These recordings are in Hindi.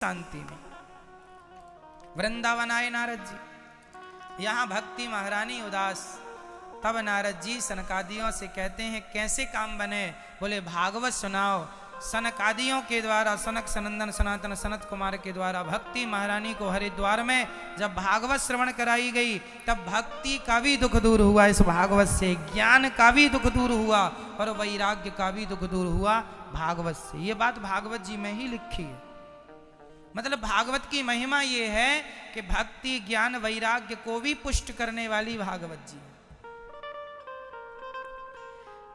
शांति में वृंदावन आए नारद जी। यहाँ भक्ति महारानी उदास। तब नारद जी सनकादियों से कहते हैं कैसे काम बने। बोले भागवत सुनाओ। सनकादियों के द्वारा सनक सनंदन सनातन सनत कुमार के द्वारा भक्ति महारानी को हरिद्वार में जब भागवत श्रवण कराई गई तब भक्ति का भी दुख दूर हुआ। इस भागवत से ज्ञान का भी दुख दूर हुआ और वैराग्य का भी दुख दूर हुआ भागवत से। ये बात भागवत जी में ही लिखी है। मतलब भागवत की महिमा ये है कि भक्ति ज्ञान वैराग्य को भी पुष्ट करने वाली भागवत जी है।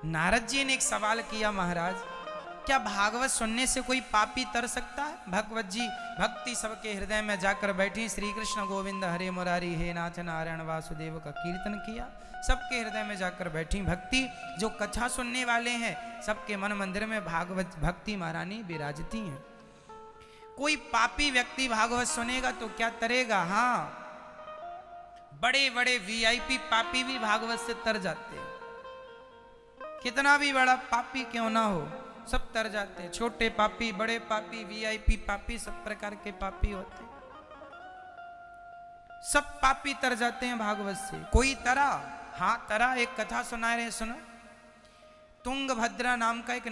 नारद जी ने एक सवाल किया, महाराज क्या भागवत सुनने से कोई पापी तर सकता है? भगवत जी भक्ति सबके हृदय में जाकर बैठी, श्री कृष्ण गोविंद हरे मुरारी हे नाथ नारायण वासुदेव का कीर्तन किया। सबके हृदय में जाकर बैठी भक्ति। जो कथा सुनने वाले हैं सबके मन मंदिर में भागवत भक्ति महारानी विराजती हैं। कोई पापी व्यक्ति भागवत सुनेगा तो क्या तरेगा? हाँ, बड़े बड़े वीआईपी पापी भी भागवत से तर जाते हैं। कितना भी बड़ा पापी क्यों ना हो सब तर जाते हैं। छोटे पापी, बड़े पापी, वीआईपी पापी, सब प्रकार के पापी होते हैं। सब पापी तर जाते हैं भागवत से। कोई तरा? हाँ तरा। एक कथा सुना रहे, सुनो। तुंगभद्रा नाम का एक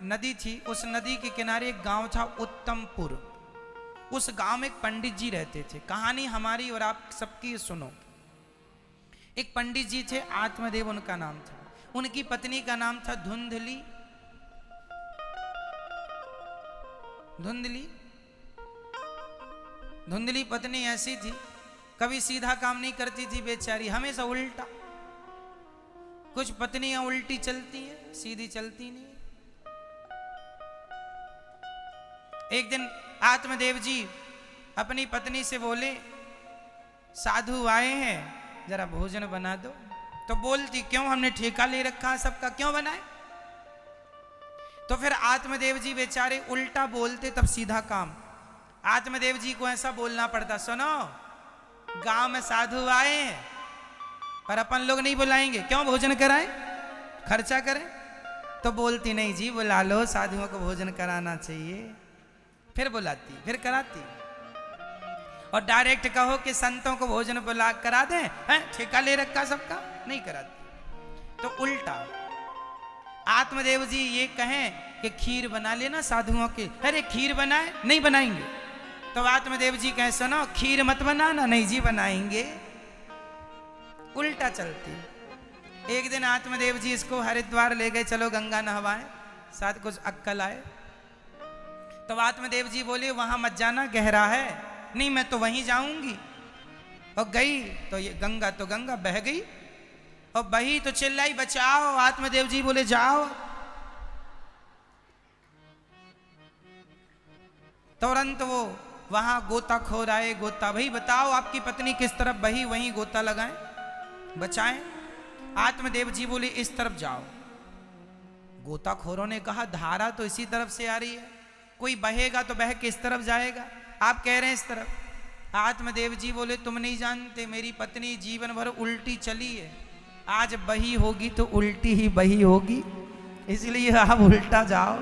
नदी थी। उस नदी के किनारे एक गांव था उत्तमपुर। उस गांव में एक पंडित जी रहते थे। कहानी हमारी और आप सबकी सुनो। एक पंडित जी थे, आत्मदेव उनका नाम था। उनकी पत्नी का नाम था धुंधली। धुंधली धुंधली पत्नी ऐसी थी, कभी सीधा काम नहीं करती थी बेचारी, हमेशा उल्टा। कुछ पत्नियां उल्टी चलती हैं, सीधी चलती नहीं। एक दिन आत्मदेव जी अपनी पत्नी से बोले, साधु आए हैं जरा भोजन बना दो। तो बोलती, क्यों, हमने ठेका ले रखा है सबका, क्यों बनाए? तो फिर आत्मदेव जी बेचारे उल्टा बोलते तब सीधा काम। आत्मदेव जी को ऐसा बोलना पड़ता, सुनो गांव में साधु आए हैं पर अपन लोग नहीं बुलाएंगे, क्यों भोजन कराएं, खर्चा करें? तो बोलती, नहीं जी बुला लो, साधुओं को भोजन कराना चाहिए। फिर बुलाती, फिर कराती। और डायरेक्ट कहो कि संतों को भोजन बुला करा दें, हैं ठेका ले रखा सबका, नहीं कराती। तो उल्टा। आत्मदेव जी ये कहें कि खीर बना लेना साधुओं के, अरे खीर बनाए, नहीं बनाएंगे। तो आत्मदेव जी कहें, सुनो खीर मत बनाना, नहीं जी बनाएंगे। उल्टा चलती। एक दिन आत्मदेव जी इसको हरिद्वार ले गए, चलो गंगा नहवाएं, साथ कुछ अक्कल आए। तो आत्मदेव जी बोले, वहां मत जाना, गहरा है। नहीं मैं तो वहीं जाऊंगी। और गई तो ये गंगा बह गई और बही तो चिल्लाई, बचाओ। आत्मदेव जी बोले, जाओ। तुरंत वो वहां गोताखोर आए, गोता, भाई बताओ आपकी पत्नी किस तरफ बही, वहीं गोता लगाएं, बचाएं। आत्मदेव जी बोले, इस तरफ जाओ। गोताखोरों ने कहा, धारा तो इसी तरफ से आ रही है, कोई बहेगा तो बह किस तरफ जाएगा, आप कह रहे हैं इस तरफ। आत्मदेव जी बोले, तुम नहीं जानते, मेरी पत्नी जीवन भर उल्टी चली है, आज बही होगी तो उल्टी ही बही होगी, इसलिए आप उल्टा जाओ।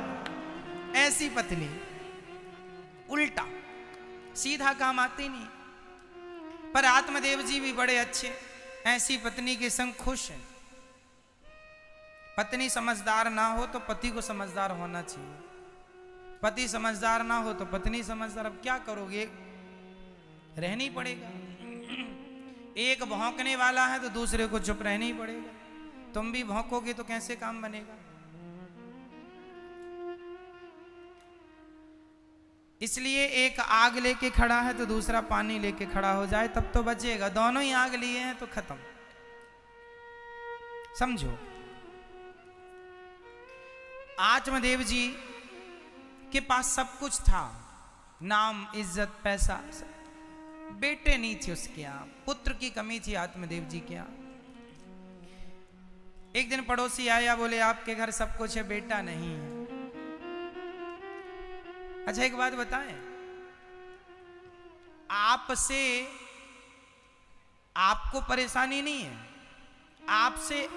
ऐसी पत्नी उल्टा, सीधा काम आती नहीं। पर आत्मदेव जी भी बड़े अच्छे, ऐसी पत्नी के संग खुश हैं। पत्नी समझदार ना हो तो पति को समझदार होना चाहिए, पति समझदार ना हो तो पत्नी समझदार। अब क्या करोगे, रहनी पड़ेगा। एक भौंकने वाला है तो दूसरे को चुप रहना ही पड़ेगा। तुम भी भौंकोगे तो कैसे काम बनेगा? इसलिए एक आग लेके खड़ा है तो दूसरा पानी लेके खड़ा हो जाए तब तो बचेगा। दोनों ही आग लिए हैं तो खत्म। समझो, आत्मदेव जी के पास सब कुछ था, नाम इज्जत पैसा, बेटे नहीं थे उसके यहाँ, पुत्र की कमी थी आत्मदेव जी के यहाँ। एक दिन पड़ोसी आया, बोले आपके घर सब कुछ है, बेटा नहीं है। अच्छा एक बात बताएं, आपसे आपको परेशानी नहीं है, आपसे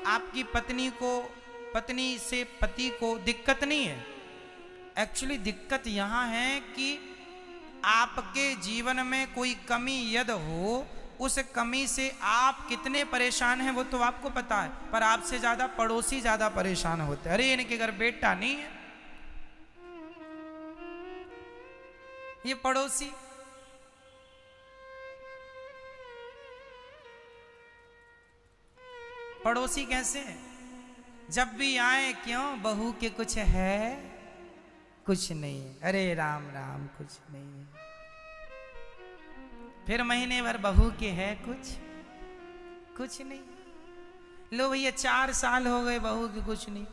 आपकी पत्नी से पति को दिक्कत नहीं है। एक्चुअली दिक्कत यहां है कि आपके जीवन में कोई कमी यदि हो, उस कमी से आप कितने परेशान हैं वो तो आपको पता है, पर आपसे ज्यादा पड़ोसी ज्यादा परेशान होते हैं। अरे इनके घर बेटा नहीं है, ये पड़ोसी। पड़ोसी कैसे हैं? जब भी आए, क्यों बहू के कुछ है? कुछ नहीं। अरे राम राम, कुछ नहीं है। फिर महीने भर बहू के है कुछ नहीं। लो भैया 4 साल हो गए बहू के कुछ नहीं।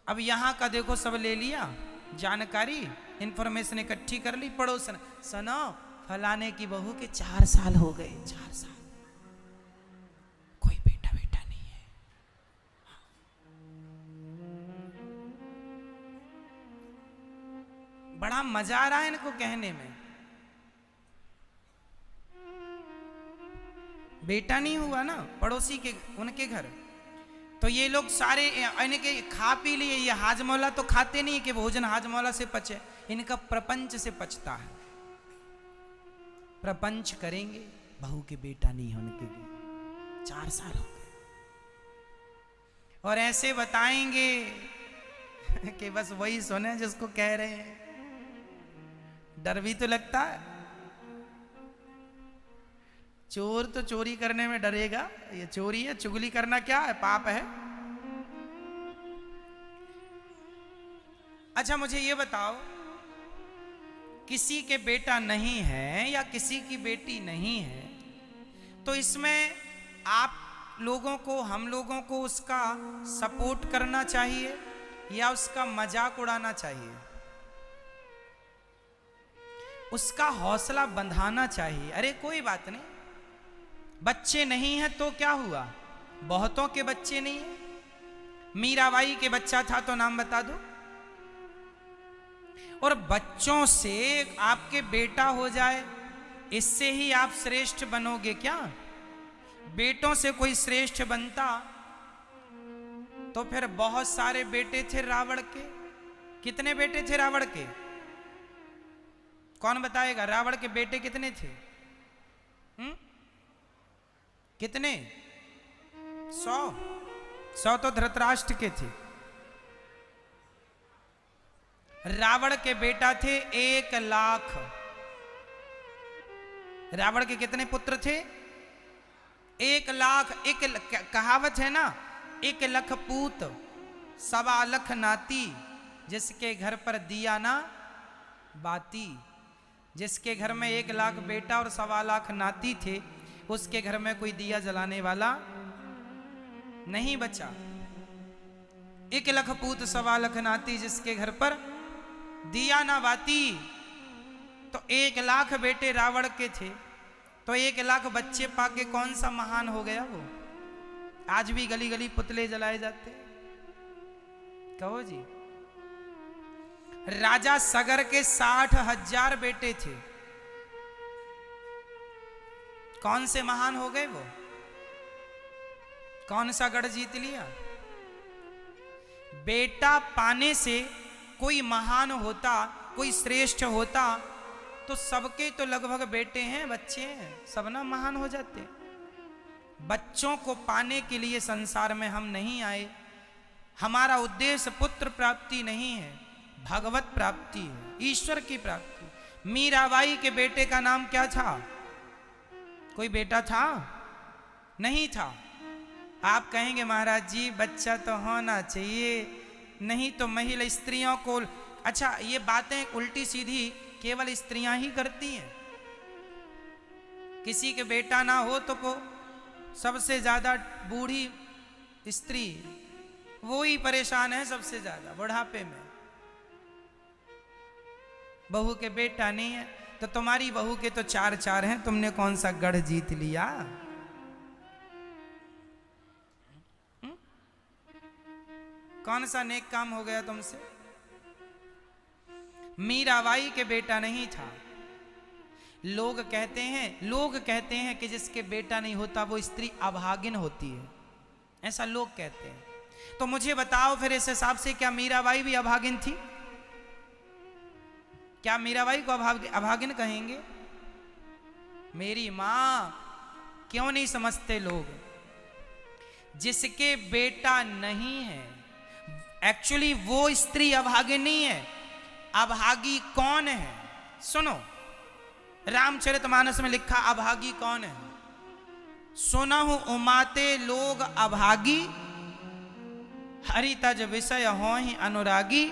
अब यहां का देखो सब ले लिया जानकारी, इंफॉर्मेशन इकट्ठी कर ली पड़ोसन, सुनो फलाने की बहू के 4 साल हो गए, 4 साल कोई बेटा नहीं है। बड़ा मजा आ रहा है इनको कहने में, बेटा नहीं हुआ ना पड़ोसी के, उनके घर। तो ये लोग सारे इनके खा पी लिए, ये हाजमौला तो खाते नहीं कि भोजन हाजमौला से पचे, इनका प्रपंच से पचता है। प्रपंच करेंगे, बहू के बेटा नहीं है उनके लिए, 4 साल हो गए, और ऐसे बताएंगे कि बस वही सुने जिसको कह रहे हैं। डर भी तो लगता है, चोर तो चोरी करने में डरेगा, ये चोरी है, चुगली करना क्या है, पाप है। अच्छा मुझे ये बताओ, किसी के बेटा नहीं है या किसी की बेटी नहीं है, तो इसमें आप लोगों को, हम लोगों को उसका सपोर्ट करना चाहिए या उसका मजाक उड़ाना चाहिए? उसका हौसला बंधाना चाहिए। अरे कोई बात नहीं, बच्चे नहीं है तो क्या हुआ, बहुतों के बच्चे नहीं है। मीराबाई के बच्चा था तो नाम बता दो। और बच्चों से आपके बेटा हो जाए, इससे ही आप श्रेष्ठ बनोगे क्या? बेटों से कोई श्रेष्ठ बनता तो फिर बहुत सारे बेटे थे रावण के। कितने बेटे थे रावण के? कौन बताएगा? रावण के बेटे कितने थे? कितने? 100 तो धृतराष्ट्र के थे। रावण के बेटा थे 1 लाख। रावण के कितने पुत्र थे? 1 लाख। कहावत है ना, 1 लाख पूत 1.25 लाख नाती, जिसके घर पर दिया ना बाती। जिसके घर में 1 लाख बेटा और 1.25 लाख नाती थे, उसके घर में कोई दिया जलाने वाला नहीं बचा। 1 लाख पूत 1.25 लाख नाती, जिसके घर पर दिया ना बाती। तो 1 लाख बेटे रावण के थे, तो 1 लाख बच्चे पाके कौन सा महान हो गया वो? आज भी गली गली पुतले जलाए जाते। कहो जी। राजा सगर के 60,000 बेटे थे, कौन से महान हो गए वो? कौन सा गढ़ जीत लिया? बेटा पाने से कोई महान होता, कोई श्रेष्ठ होता तो सबके तो लगभग बेटे हैं, बच्चे हैं, सब ना महान हो जाते। बच्चों को पाने के लिए संसार में हम नहीं आए। हमारा उद्देश्य पुत्र प्राप्ति नहीं है, भगवत प्राप्ति है, ईश्वर की प्राप्ति। मीराबाई के बेटे का नाम क्या था? कोई बेटा था? नहीं था। आप कहेंगे महाराज जी बच्चा तो होना चाहिए, नहीं तो महिला स्त्रियों को। अच्छा, ये बातें उल्टी सीधी केवल स्त्रियां ही करती हैं। किसी के बेटा ना हो तो को सबसे ज्यादा बूढ़ी स्त्री वो ही परेशान है सबसे ज्यादा बुढ़ापे में। बहू के बेटा नहीं है, तो तुम्हारी बहू के तो 4 हैं, तुमने कौन सा गढ़ जीत लिया? कौन सा नेक काम हो गया तुमसे? मीराबाई के बेटा नहीं था। लोग कहते हैं कि जिसके बेटा नहीं होता वो स्त्री अभागिन होती है, ऐसा लोग कहते हैं। तो मुझे बताओ फिर इस हिसाब से क्या मीराबाई भी अभागिन थी? क्या मीराबाई को अभागिन कहेंगे? मेरी मां, क्यों नहीं समझते लोग? जिसके बेटा नहीं है, एक्चुअली वो स्त्री अभागिन नहीं है। अभागी कौन है? सुनो, रामचरितमानस में लिखा अभागी कौन है। सुनहु उमाते लोग अभागी, हरि तज विषय होहि अनुरागी।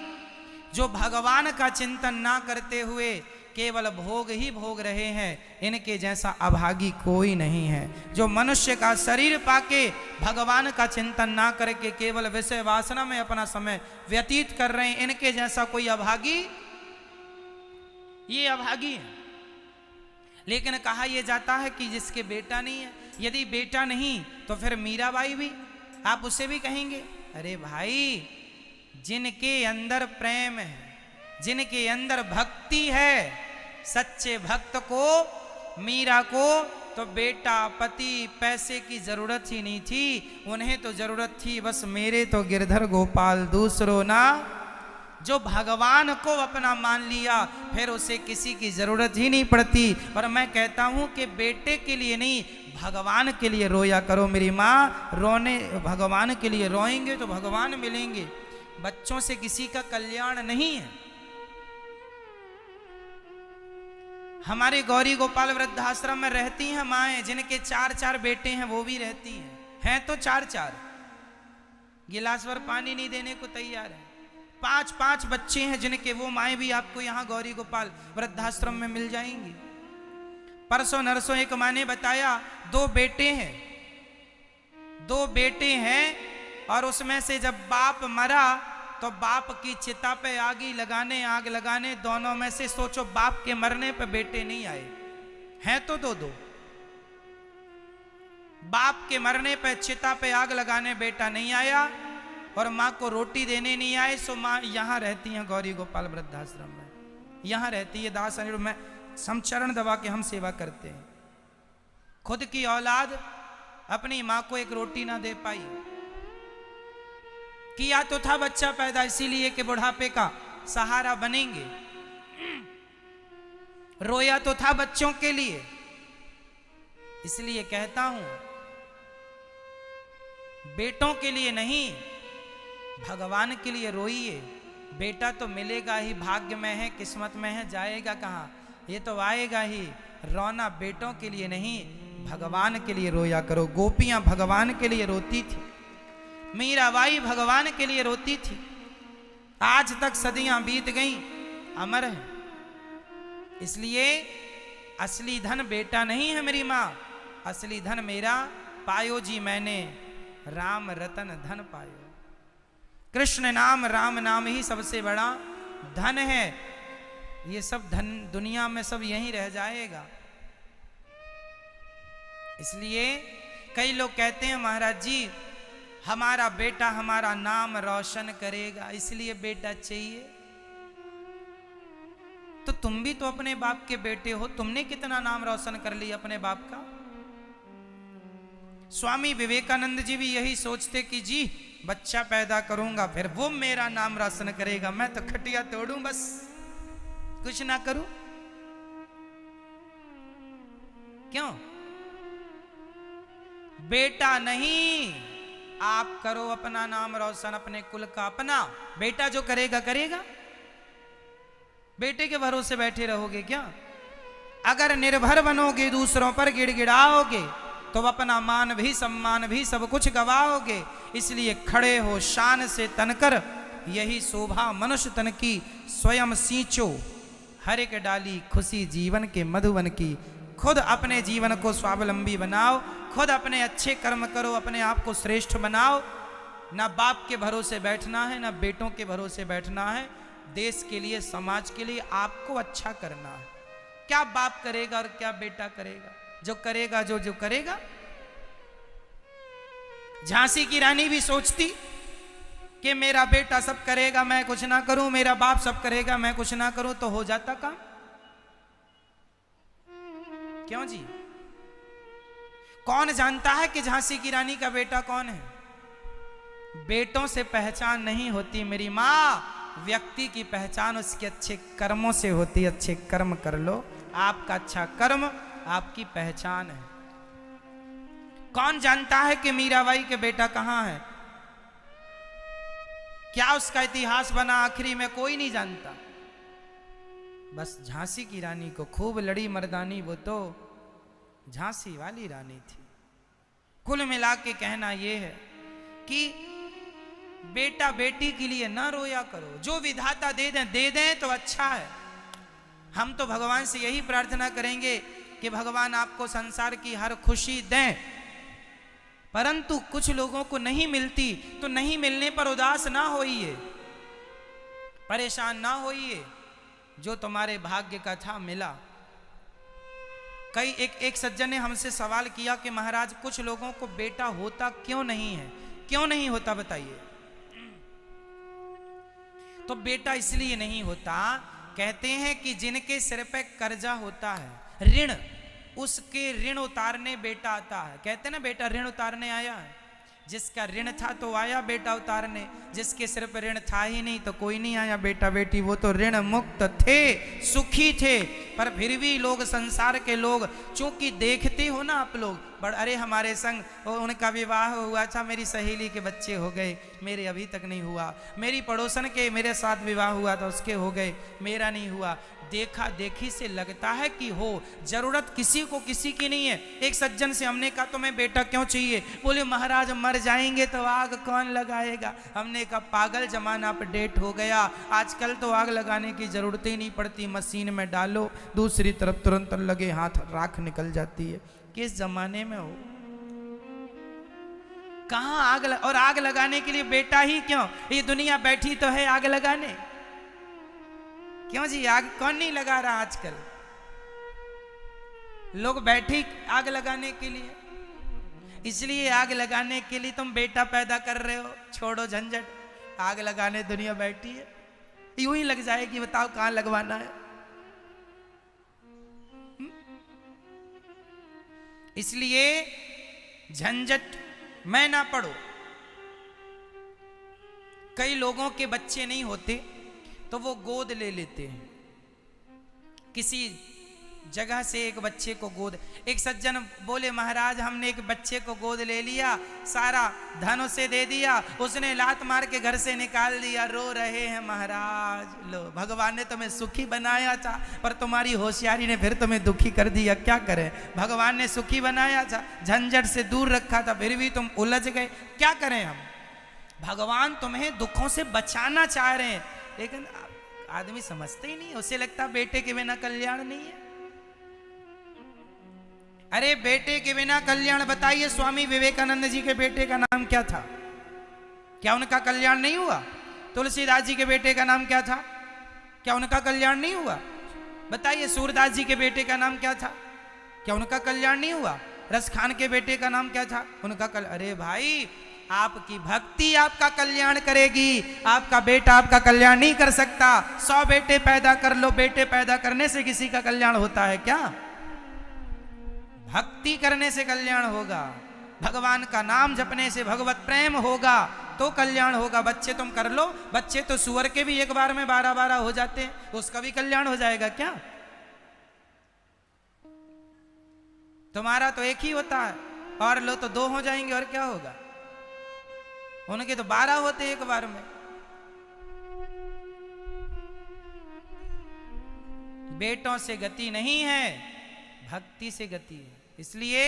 जो भगवान का चिंतन ना करते हुए केवल भोग ही भोग रहे हैं, इनके जैसा अभागी कोई नहीं है। जो मनुष्य का शरीर पाके भगवान का चिंतन ना करके केवल विषय वासना में अपना समय व्यतीत कर रहे हैं, इनके जैसा कोई अभागी, ये अभागी है। लेकिन कहा यह जाता है कि जिसके बेटा नहीं है, यदि बेटा नहीं तो फिर मीराबाई भी, आप उसे भी कहेंगे? अरे भाई, जिनके अंदर प्रेम है, जिनके अंदर भक्ति है, सच्चे भक्त को, मीरा को तो बेटा, पति, पैसे की जरूरत ही नहीं थी। उन्हें तो जरूरत थी बस मेरे तो गिरधर गोपाल दूसरो ना। जो भगवान को अपना मान लिया, फिर उसे किसी की जरूरत ही नहीं पड़ती। और मैं कहता हूं कि बेटे के लिए नहीं, भगवान के लिए रोया करो मेरी माँ। रोने, भगवान के लिए रोएंगे तो भगवान मिलेंगे। बच्चों से किसी का कल्याण नहीं है। हमारे गौरी गोपाल वृद्धाश्रम में रहती हैं माएँ जिनके 4-4 बेटे हैं, वो भी रहती हैं तो 4-4, गिलास भर पानी नहीं देने को तैयार है। 5-5 बच्चे हैं जिनके, वो माएँ भी आपको यहाँ गौरी गोपाल वृद्धाश्रम में मिल जाएंगी। परसों नरसों एक माँ ने बताया 2 बेटे हैं, 2 बेटे हैं, और उसमें से जब बाप मरा तो बाप की चिता पे आग लगाने दोनों में से सोचो, बाप के मरने पे बेटे नहीं आए हैं तो 2-2। बाप के मरने पे चिता पे आग लगाने बेटा नहीं आया, और माँ को रोटी देने नहीं आए। सो माँ यहाँ रहती हैं गौरी गोपाल वृद्धाश्रम में, यहाँ रहती है दास में। समचरण दबा के हम सेवा करते हैं। खुद की औलाद अपनी माँ को एक रोटी ना दे पाई। किया तो था बच्चा पैदा इसीलिए कि बुढ़ापे का सहारा बनेंगे, रोया तो था बच्चों के लिए। इसलिए कहता हूं, बेटों के लिए नहीं, भगवान के लिए रोइए। बेटा तो मिलेगा ही, भाग्य में है, किस्मत में है, जाएगा कहां, ये तो आएगा ही। रोना बेटों के लिए नहीं, भगवान के लिए रोया करो। गोपियां भगवान के लिए रोती थी, मीराबाई भगवान के लिए रोती थी। आज तक सदियां बीत गईं, अमर है। इसलिए असली धन बेटा नहीं है मेरी माँ, असली धन मेरा पायो जी मैंने, राम रतन धन पायो। कृष्ण नाम, राम नाम ही सबसे बड़ा धन है। ये सब धन दुनिया में सब यहीं रह जाएगा। इसलिए कई लोग कहते हैं महाराज जी हमारा बेटा हमारा नाम रोशन करेगा, इसलिए बेटा चाहिए। तो तुम भी तो अपने बाप के बेटे हो, तुमने कितना नाम रोशन कर लिया अपने बाप का। स्वामी विवेकानंद जी भी यही सोचते कि जी बच्चा पैदा करूंगा फिर वो मेरा नाम रोशन करेगा, मैं तो खटिया तोड़ूं बस, कुछ ना करूं। क्यों? बेटा नहीं, आप करो अपना नाम रोशन, अपने कुल का। अपना बेटा जो करेगा करेगा, बेटे के भरोसे बैठे रहोगे क्या? अगर निर्भर बनोगे, दूसरों पर गिड़गिड़ाओगे, तो अपना मान भी सम्मान भी सब कुछ गवाओगे। इसलिए खड़े हो शान से तनकर, यही शोभा मनुष्य तन की, स्वयं सींचो हर एक डाली खुशी जीवन के मधुवन की। खुद अपने जीवन को स्वावलंबी बनाओ, खुद अपने अच्छे कर्म करो, अपने आप को श्रेष्ठ बनाओ। ना बाप के भरोसे बैठना है, ना बेटों के भरोसे बैठना है। देश के लिए, समाज के लिए आपको अच्छा करना है। क्या बाप करेगा और क्या बेटा करेगा? जो करेगा, जो करेगा। झांसी की रानी भी सोचती कि मेरा बेटा सब करेगा मैं कुछ ना करूं, मेरा बाप सब करेगा मैं कुछ ना करूं, तो हो जाता काम। क्यों जी? कौन जानता है कि झांसी की रानी का बेटा कौन है? बेटों से पहचान नहीं होती मेरी मां, व्यक्ति की पहचान उसके अच्छे कर्मों से होती है। अच्छे कर्म कर लो, आपका अच्छा कर्म आपकी पहचान है। कौन जानता है कि मीराबाई के बेटा कहां है? क्या उसका इतिहास बना आखिरी में? कोई नहीं जानता। बस झांसी की रानी को खूब लड़ी मर्दानी, वो तो झांसी वाली रानी थी। कुल मिला के कहना यह है कि बेटा बेटी के लिए ना रोया करो, जो विधाता दे दें तो अच्छा है। हम तो भगवान से यही प्रार्थना करेंगे कि भगवान आपको संसार की हर खुशी दें, परंतु कुछ लोगों को नहीं मिलती तो नहीं मिलने पर उदास ना होइए, परेशान ना होइए। जो तुम्हारे भाग्य का था मिला। एक सज्जन ने हमसे सवाल किया कि महाराज कुछ लोगों को बेटा होता क्यों नहीं है, क्यों नहीं होता बताइए। तो बेटा इसलिए नहीं होता, कहते हैं कि जिनके सिर पे कर्जा होता है, ऋण, उसके ऋण उतारने बेटा आता है। कहते ना बेटा ऋण उतारने आया है। जिसका ऋण था तो आया बेटा उतारने, जिसके सिर पर ऋण था ही नहीं तो कोई नहीं आया बेटा बेटी। वो तो ऋण मुक्त थे, सुखी थे। पर फिर भी लोग, संसार के लोग, चूंकि देखते हो ना आप लोग, अरे हमारे संग उनका विवाह हुआ था, मेरी सहेली के बच्चे हो गए, मेरे अभी तक नहीं हुआ। मेरी पड़ोसन के मेरे साथ विवाह हुआ था, उसके हो गए, मेरा नहीं हुआ। देखा देखी से लगता है कि हो, जरूरत किसी को किसी की नहीं है। एक सज्जन से हमने कहा तुम्हें बेटा क्यों चाहिए? बोले महाराज मर जाएंगे तो आग कौन लगाएगा। हमने कहा पागल, जमाना अपडेट हो गया, आजकल तो आग लगाने की जरूरत ही नहीं पड़ती, मशीन में डालो, दूसरी तरफ तुरंत लगे हाथ राख निकल जाती है। किस जमाने में हो? कहां और आग लगाने के लिए बेटा ही क्यों? ये दुनिया बैठी तो है आग लगाने। क्यों जी, आग कौन नहीं लगा रहा आजकल? लोग बैठे आग लगाने के लिए। इसलिए आग लगाने के लिए तुम बेटा पैदा कर रहे हो। छोड़ो झंझट, आग लगाने दुनिया बैठी है। यूं ही लग जाएगी, बताओ कहां लगवाना है। इसलिए झंझट में ना पड़ो। कई लोगों के बच्चे नहीं होते तो वो गोद ले लेते हैं। किसी जगह से एक बच्चे को गोद, एक सज्जन बोले महाराज हमने एक बच्चे को गोद ले लिया, सारा धन उसे दे दिया, उसने लात मार के घर से निकाल दिया, रो रहे हैं महाराज। लो, भगवान ने तुम्हें सुखी बनाया था पर तुम्हारी होशियारी ने फिर तुम्हें दुखी कर दिया। क्या करें, भगवान ने सुखी बनाया था, झंझट से दूर रखा था, फिर भी तुम उलझ गए। क्या करें हम? भगवान तुम्हें दुखों से बचाना चाह रहे हैं, लेकिन आदमी समझते ही नहीं। उसे लगता बेटे के बिना कल्याण नहीं है। अरे बेटे के बिना कल्याण, बताइए स्वामी विवेकानंद जी के बेटे का नाम क्या था? क्या उनका कल्याण नहीं हुआ? तुलसीदास जी के बेटे का नाम क्या था? क्या उनका कल्याण नहीं हुआ? बताइए सूरदास जी के बेटे का नाम क्या था? क्या उनका कल्याण नहीं हुआ? रस खान के बेटे का नाम क्या था? उनका अरे भाई, आपकी भक्ति आपका कल्याण करेगी, आपका बेटा आपका कल्याण नहीं कर सकता। 100 बेटे पैदा कर लो, बेटे पैदा करने से किसी का कल्याण होता है क्या? भक्ति करने से कल्याण होगा, भगवान का नाम जपने से, भगवत प्रेम होगा तो कल्याण होगा। बच्चे तुम कर लो, बच्चे तो सुअर के भी एक बार में 12-12 हो जाते हैं, उसका भी कल्याण हो जाएगा क्या? तुम्हारा तो एक ही होता है, और लो तो 2 हो जाएंगे, और क्या होगा? उनके तो 12 होते एक बार में। बेटों से गति नहीं है, भक्ति से गति है। इसलिए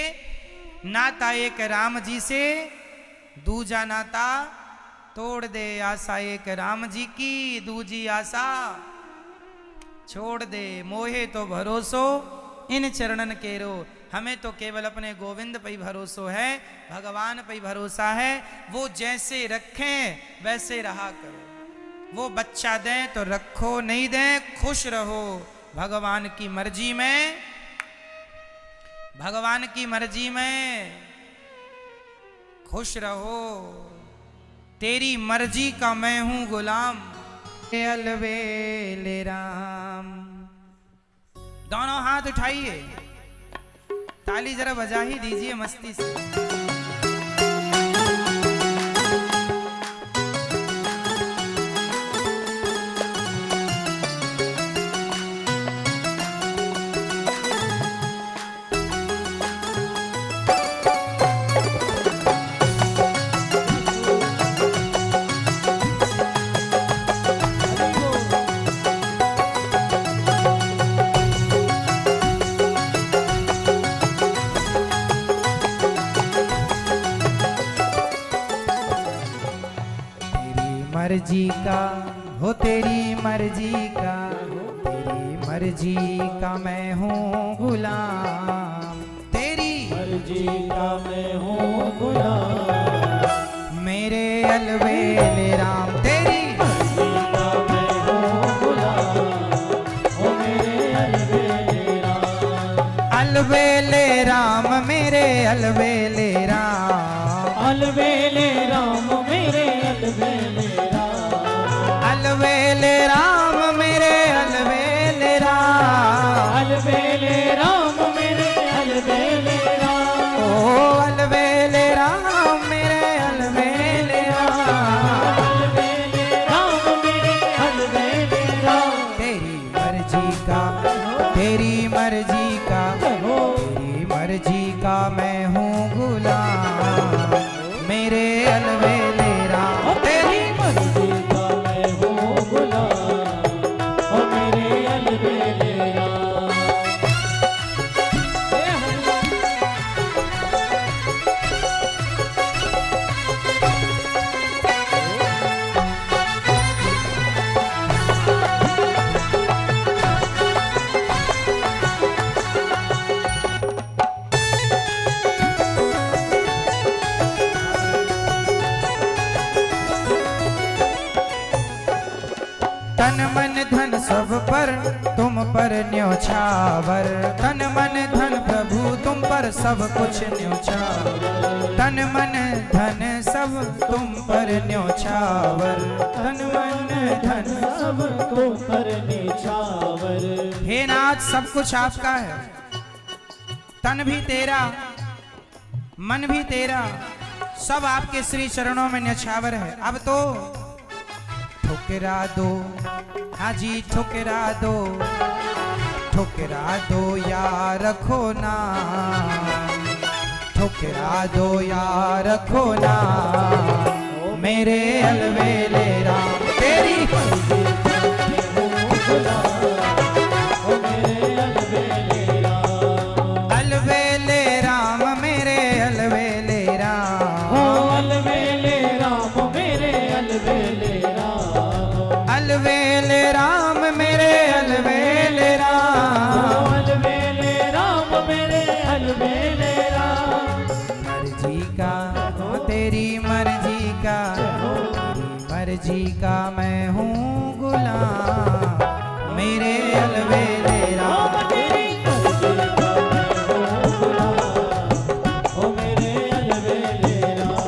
नाता एक राम जी से, दूजा नाता तोड़ दे, आशा एक राम जी की, दूजी आशा छोड़ दे। मोहे तो भरोसो इन चरणन केरो, हमें तो केवल अपने गोविंद पे भरोसा है, भगवान पे भरोसा है। वो जैसे रखें वैसे रहा करो। वो बच्चा दें तो रखो, नहीं दें खुश रहो। भगवान की मर्जी में, भगवान की मर्जी में खुश रहो। तेरी मर्जी का मैं हूं गुलाम, अलवेले राम। दोनों हाथ उठाइए, ताली जरा बजा ही दीजिए मस्ती से। मर्जी का हो, तेरी मर्जी का, तेरी मर्जी का मैं हूँ गुलाम, तेरी मर्जी का मैं हूँ गुलाम, मेरे अलवेले राम, तेरी मर्जी का मैं हूँ गुलाम, ओ मेरे अलवेले राम, अलवेले राम मेरे अलवेले राम, अलवेले राम मेरे अलवेले राम, अलवेले राम मेरे अलवेले राम, अलवेले राम मेरे अलवेले राम, ओ अलवेले राम मेरे अलवेले राम, अलवेले राम मेरे अलवेले राम, तेरी मर्जी का, तेरी मर्जी का, तेरी मर्जी का मैं हूँ गुलाम, मेरे अलवेले राम, तेरी मर्जी का मैं हूँ गुलाम, ओ मेरे अलवेले राम। तन मन धन सब पर तुम पर न्योछावर, तन मन धन प्रभु तुम पर सब कुछ न्योछावर, तन मन धन सब तुम पर न्योछावर, तन मन धन सब तुम पर निछावर, हे नाथ सब कुछ आपका है, तन भी तेरा, मन भी तेरा, सब आपके श्री चरणों में न्यछावर है। अब तो ठुकरा दो, हाँ जी ठुकरा दो, ठुकरा दो या रखो ना, ठुकरा दो या रखो ना, मेरे अलवेले राम, तेरी मर्जी का मैं हूँ गुलाम, ओ मेरे अलवेले राम, अलवेले राम मेरे अलवेले ओ राम, अलवेले राम मेरे अलवेले राम, अलवेले राम मेरे अलवेले ओ राम, अलवेले राम मेरे अलवेले राम, मर्जी का हो, तेरी मर्जी का, तेरी मर्जी का मैं हूँ गुलाम, मेरे अलवेले राम, तेरी मर्जी का मैं हूँ गुलाम, ओ मेरे अलवेले राम।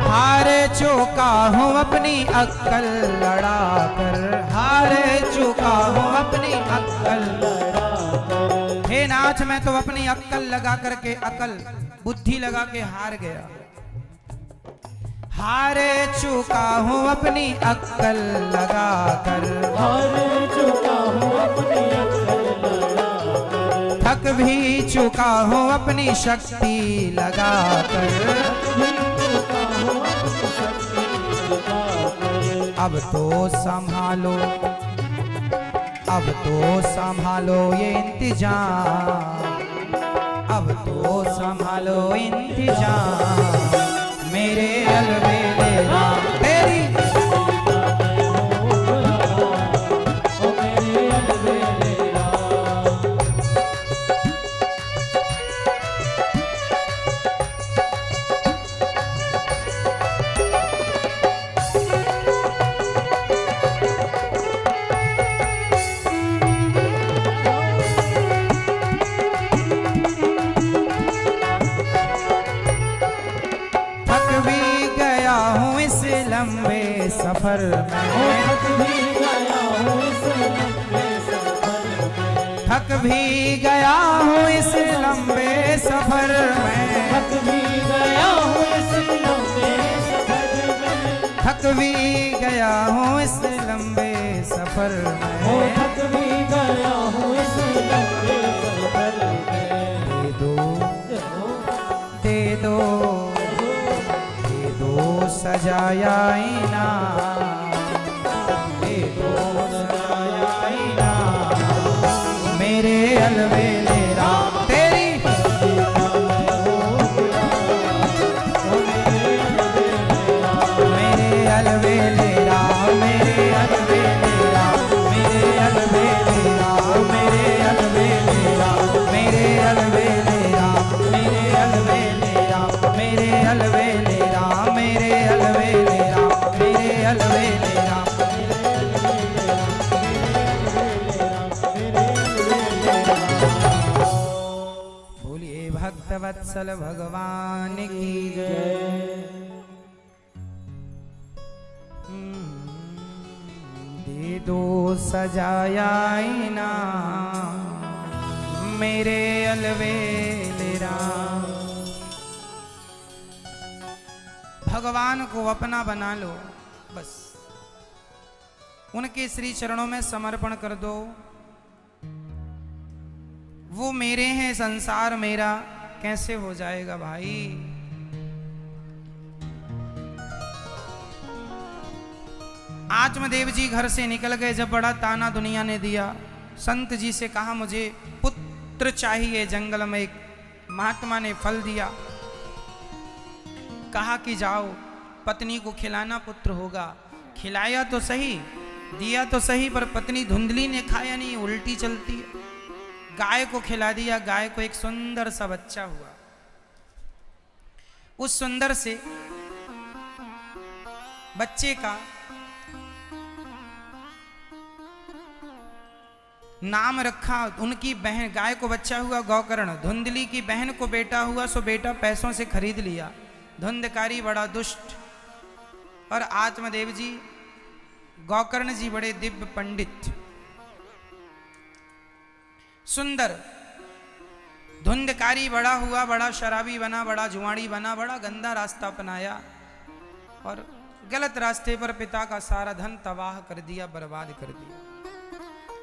हारे चुका हूँ अपनी अक्कल लड़ा कर, हारे चुका हूँ अपनी अक्कल, हे नाथ मैं तो अपनी अक्कल लगा करके, अकल बुद्धि लगा के हार गया, हारे चुका हूँ अपनी अक्कल लगा कर, हार चुका हूँ अपनी अक्ल लड़ा कर, थक भी चुका हूँ अपनी शक्ति लगा कर, भी चुका हूँ अपनी शक्ति लगा कर, अब तो संभालो, अब तो संभालो ये इंतजाम, अब तो संभालो इंतजाम, मेरे अलवेले राम, तेरी ओ मेरे अलवेले राम। थक भी गया हूँ इस लंबे सफर में, थक भी गया हूँ इस लंबे सफर में, थक भी गया हूँ इस थक भी गया हूँ इस लंबे सफर ओ में, थक भी गया हूँ इस लंबे सफर में। दे दो दे दो दे दो सजाया इनाम, दे दो सजाया इनाम, मेरे अलवेले राम तेरी मेरे अलवेले राम, मेरे अलवेले राम, मेरे अलवेले राम, मेरे अलवेले राम, मेरे अलवेले राम, मेरे अलवेले राम, मेरे अलवेले राम, मेरे अलवेले राम, मेरे अलवेले राम। बोलिए भक्त वत्सल भगवान की जय। दे दो सजाया इनाम, मेरे अलवेले राम। भगवान को अपना बना लो, बस उनके श्री चरणों में समर्पण कर दो। वो मेरे हैं, संसार मेरा कैसे हो जाएगा भाई। आत्मदेव जी घर से निकल गए जब बड़ा ताना दुनिया ने दिया। संत जी से कहा मुझे पुत्र चाहिए। जंगल में एक महात्मा ने फल दिया, कहा कि जाओ पत्नी को खिलाना, पुत्र होगा। खिलाया तो सही, दिया तो सही, पर पत्नी धुंधली ने खाया नहीं, उल्टी चलती है। गाय को खिला दिया, गाय को एक सुंदर सा बच्चा हुआ। उस सुंदर से बच्चे का नाम रखा उनकी बहन, गाय को बच्चा हुआ गौकर्ण, धुंधली की बहन को बेटा हुआ, सो बेटा पैसों से खरीद लिया। धुंधकारी बड़ा दुष्ट और आत्मदेव जी गौकर्ण जी बड़े दिव्य पंडित सुंदर। धुंधकारी बड़ा हुआ, बड़ा शराबी बना, बड़ा जुआड़ी बना, बड़ा गंदा रास्ता अपनाया और गलत रास्ते पर पिता का सारा धन तबाह कर दिया, बर्बाद कर दिया।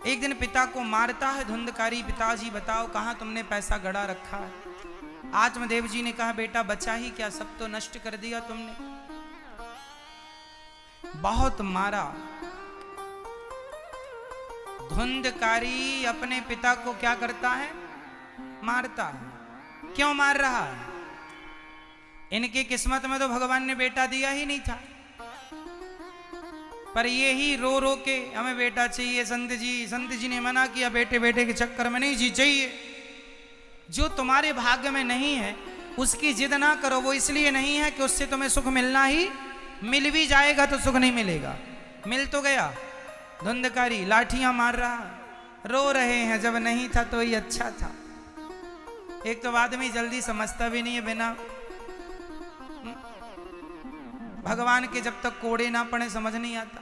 एक दिन पिता को मारता है धुंधकारी। पिताजी बताओ कहाँ तुमने पैसा गड़ा रखा है? आत्मदेव जी ने कहा बेटा बचा ही क्या, सब तो नष्ट कर दिया तुमने। बहुत मारा। धुंधकारी अपने पिता को क्या करता है? मारता है। क्यों मार रहा है? इनकी किस्मत में तो भगवान ने बेटा दिया ही नहीं था, पर ये ही रो रो के हमें बेटा चाहिए। संत जी ने मना किया, बेटे बेटे के चक्कर में नहीं जी चाहिए। जो तुम्हारे भाग्य में नहीं है उसकी जिद ना करो। वो इसलिए नहीं है कि उससे तुम्हें सुख मिलना ही, मिल भी जाएगा तो सुख नहीं मिलेगा। मिल तो गया। धुंधकारी लाठियां मार रहा, रो रहे हैं, जब नहीं था तो ही अच्छा था। एक तो आदमी जल्दी समझता भी नहीं है, बिना भगवान के जब तक कोड़े ना पड़े समझ नहीं आता।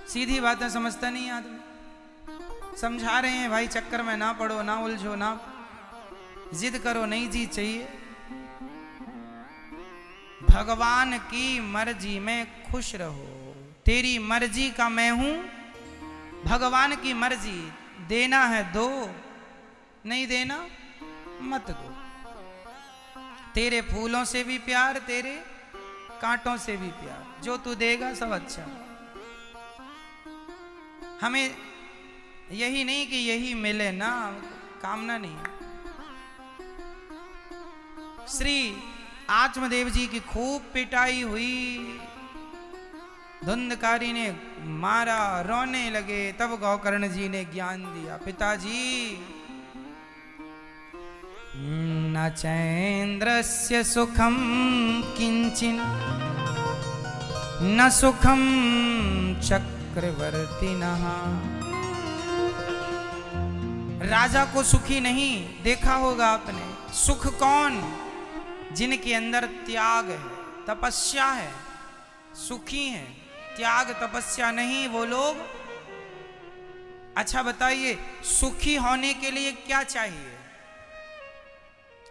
सीधी बातें समझता नहीं आदमी। समझा रहे हैं भाई चक्कर में ना पड़ो, ना उलझो, ना जिद करो, नहीं जी चाहिए। भगवान की मर्जी में खुश रहो। तेरी मर्जी का मैं हूं, भगवान की मर्जी। देना है दो, नहीं देना मत दो। तेरे फूलों से भी प्यार, तेरे कांटों से भी प्यार। जो तू देगा सब अच्छा। हमें यही नहीं कि यही मिले ना, कामना नहीं। श्री आत्मदेव जी की खूब पिटाई हुई। धुंधकारी ने मारा, रोने लगे। तब गौकर्ण जी ने ज्ञान दिया, पिताजी न चैन्द्रस्य सुखम किंचिन न सुखम चक्रवर्तिनः। राजा को सुखी नहीं देखा होगा आपने। सुख कौन? जिनके अंदर त्याग है, तपस्या है, सुखी है। त्याग तपस्या नहीं वो लोग। अच्छा बताइए, सुखी होने के लिए क्या चाहिए?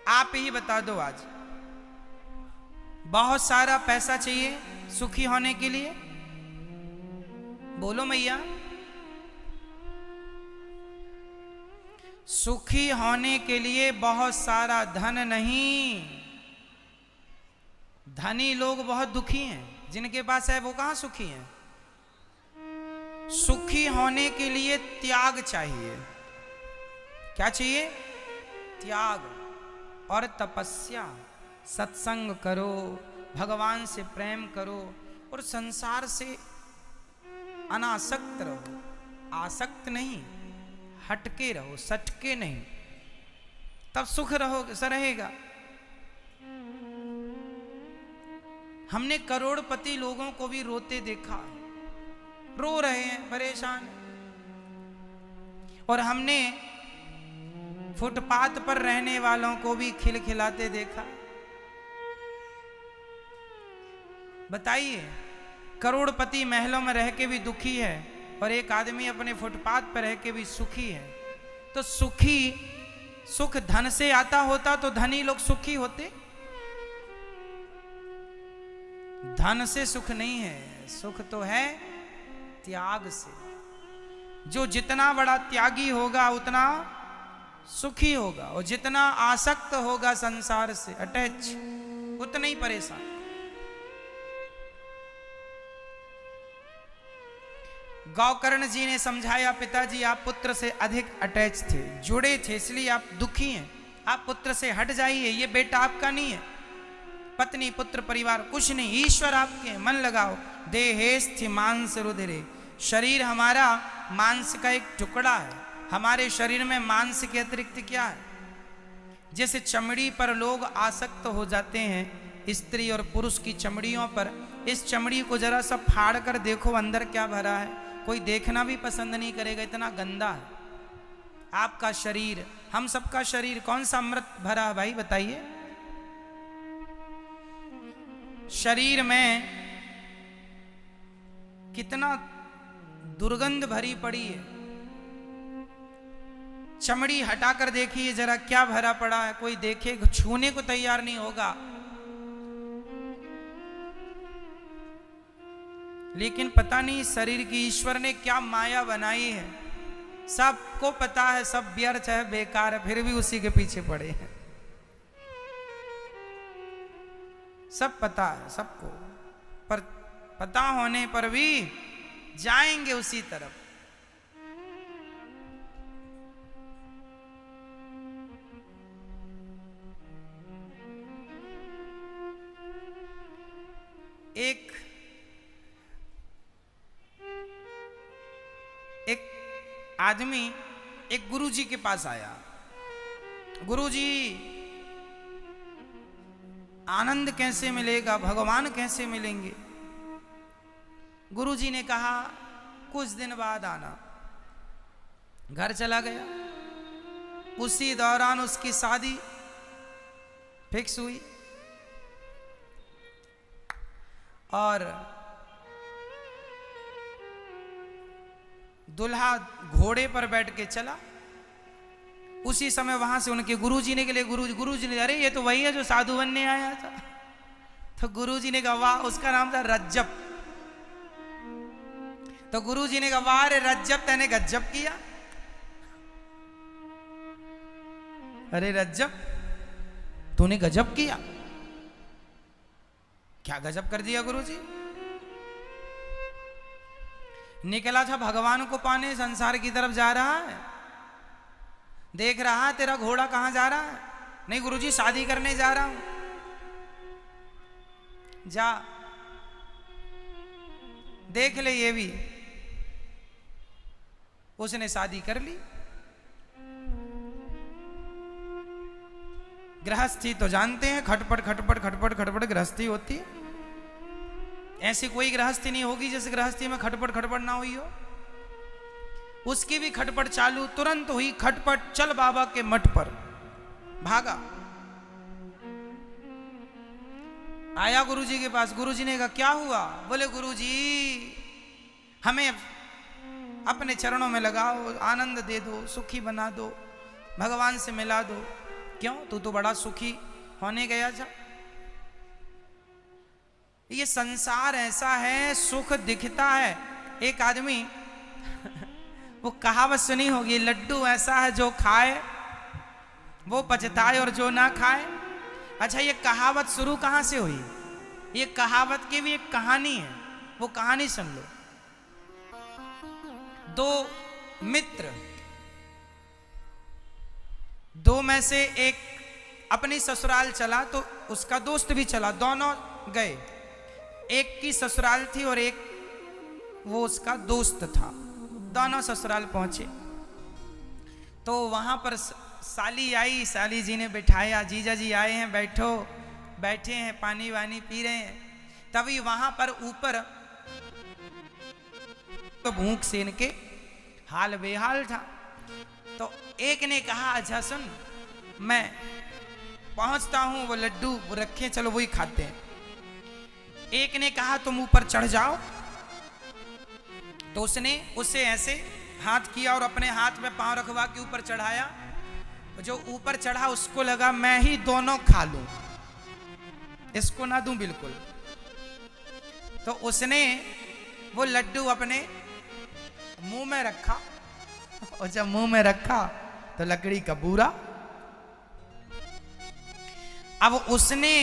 आप ही बता दो। आज बहुत सारा पैसा चाहिए सुखी होने के लिए? बोलो मैया। सुखी होने के लिए बहुत सारा धन नहीं, धनी लोग बहुत दुखी हैं, जिनके पास है वो कहां सुखी हैं। सुखी होने के लिए त्याग चाहिए। क्या चाहिए? त्याग और तपस्या। सत्संग करो, भगवान से प्रेम करो और संसार से अनासक्त रहो। आसक्त नहीं, हटके रहो, सटके नहीं, तब सुख रहेगा। हमने करोड़पति लोगों को भी रोते देखा, रो रहे हैं, परेशान। और हमने फुटपाथ पर रहने वालों को भी खिलखिलाते देखा। बताइए, करोड़पति महलों में रह के भी दुखी है और एक आदमी अपने फुटपाथ पर रह के भी सुखी है। तो सुख धन से आता होता तो धनी लोग सुखी होते। धन से सुख नहीं है, सुख तो है त्याग से। जो जितना बड़ा त्यागी होगा उतना सुखी होगा, और जितना आसक्त होगा संसार से अटैच, उतना ही परेशान। गौकर्ण जी ने समझाया, पिताजी आप पुत्र से अधिक अटैच थे, जुड़े थे, इसलिए आप दुखी हैं। आप पुत्र से हट जाइए, ये बेटा आपका नहीं है। पत्नी पुत्र परिवार कुछ नहीं, ईश्वर आपके, मन लगाओ। देहेस्थि मांस रुधिरे, शरीर हमारा मांस का एक टुकड़ा है। हमारे शरीर में मांस के अतिरिक्त क्या है? जैसे चमड़ी पर लोग आसक्त हो जाते हैं, स्त्री और पुरुष की चमड़ियों पर, इस चमड़ी को जरा सा फाड़ कर देखो अंदर क्या भरा है, कोई देखना भी पसंद नहीं करेगा, इतना गंदा है। आपका शरीर, हम सबका शरीर कौन सा अमृत भरा है भाई बताइए? शरीर में कितना दुर्गंध भरी पड़ी है। चमड़ी हटाकर देखिए जरा क्या भरा पड़ा है, कोई देखे, छूने को तैयार नहीं होगा। लेकिन पता नहीं शरीर की ईश्वर ने क्या माया बनाई है। सबको पता है सब व्यर्थ है, बेकार है, फिर भी उसी के पीछे पड़े हैं। सब पता है सबको, पर पता होने पर भी जाएंगे उसी तरफ। एक आदमी एक गुरुजी के पास आया। गुरुजी, आनंद कैसे मिलेगा, भगवान कैसे मिलेंगे? गुरुजी ने कहा कुछ दिन बाद आना। घर चला गया। उसी दौरान उसकी शादी फिक्स हुई और दुल्हा घोड़े पर बैठ के चला। उसी समय वहां से उनके गुरुजी ने के लिए गुरुजी ने, अरे ये तो वही है जो साधु बनने आया था। तो गुरुजी ने कहा वाह, उसका नाम था रज्जब। तो गुरुजी ने कहा वाह रे रज्जब, तैने गज्जब किया। अरे रज्जब, तूने गजब किया। क्या गजब कर दिया गुरुजी? निकला था भगवान को पाने, संसार की तरफ जा रहा है, देख रहा है तेरा घोड़ा कहां जा रहा है। नहीं गुरुजी, शादी करने जा रहा हूं। जा देख ले ये भी। उसने शादी कर ली। गृहस्थी तो जानते हैं, खटपट खटपट खटपट खटपट गृहस्थी होती है। ऐसी कोई गृहस्थी नहीं होगी जैसे गृहस्थी में खटपट खटपट ना हुई हो। उसकी भी खटपट चालू तुरंत हुई। खटपट, चल बाबा के मठ पर। भागा, आया गुरुजी के पास। गुरुजी ने कहा क्या हुआ? बोले गुरुजी हमें अपने चरणों में लगाओ, आनंद दे दो, सुखी बना दो, भगवान से मिला दो। क्यों? तू तो बड़ा सुखी होने गया था। ये संसार ऐसा है, सुख दिखता है। एक आदमी वो कहावत सुनी होगी, लड्डू ऐसा है जो खाए वो पछताए और जो ना खाए। अच्छा, ये कहावत शुरू कहां से हुई? ये कहावत की भी एक कहानी है, वो कहानी सुन लो। दो मित्र, दो में से एक अपनी ससुराल चला तो उसका दोस्त भी चला, दोनों गए। एक की ससुराल थी और एक वो उसका दोस्त था। दोनों ससुराल पहुंचे तो वहां पर साली आई, साली जी ने बिठाया, जीजा जी आए हैं, बैठो। बैठे हैं, पानी वानी पी रहे हैं। तभी वहां पर ऊपर तो भूख से इनके हाल बेहाल था। तो एक ने कहा, अच्छा सुन, मैं पहुंचता हूं, वो लड्डू रखे, चलो वही खाते हैं। एक ने कहा तुम ऊपर चढ़ जाओ। तो उसने उसे ऐसे हाथ किया और अपने हाथ में पांव रखवा के ऊपर चढ़ाया। जो ऊपर चढ़ा उसको लगा मैं ही दोनों खा लूं, इसको ना दूं बिल्कुल। तो उसने वो लड्डू अपने मुंह में रखा और जब मुंह में रखा तो लकड़ी का बूरा। अब उसने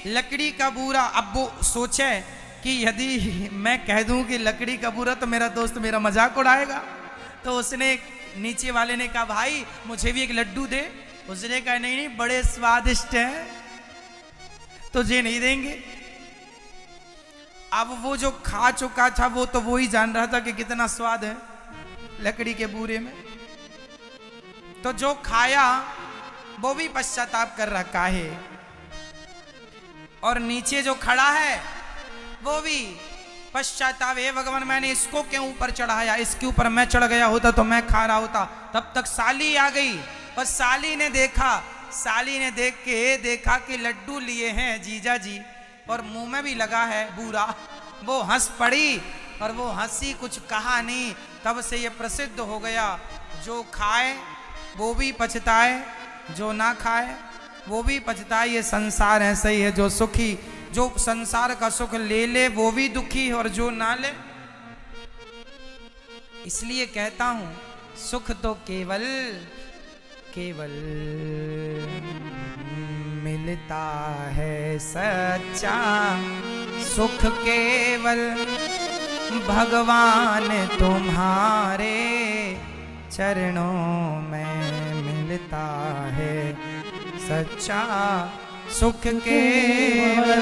लकड़ी का बूरा, अब वो सोचे कि यदि मैं कह दूं कि लकड़ी का बूरा तो मेरा दोस्त मेरा मजाक उड़ाएगा। तो उसने, नीचे वाले ने कहा भाई मुझे भी एक लड्डू दे। उसने कहा नहीं नहीं, बड़े स्वादिष्ट हैं, तुझे नहीं देंगे। अब वो जो खा चुका था वो तो वो ही जान रहा था कि कितना स्वाद है लकड़ी के बूरे में। तो जो खाया वो भी पश्चाताप कर रखा है और नीचे जो खड़ा है वो भी पश्चाताप, हे भगवान मैंने इसको क्यों ऊपर चढ़ाया, इसके ऊपर मैं चढ़ गया होता तो मैं खा रहा होता। तब तक साली आ गई और साली ने देखा, साली ने देख के देखा कि लड्डू लिए हैं जीजा जी और मुंह में भी लगा है बूरा। वो हंस पड़ी और वो हंसी, कुछ कहा नहीं। तब से ये प्रसिद्ध हो गया, जो खाए वो भी पछताए, जो ना खाए वो भी पछताए। ये संसार ऐसा ही है, जो सुखी, जो संसार का सुख ले ले वो भी दुखी और जो ना ले। इसलिए कहता हूं सुख तो केवल केवल मिलता है सच्चा, सुख केवल भगवान तुम्हारे चरणों में मिलता है सच्चा, सुख केवल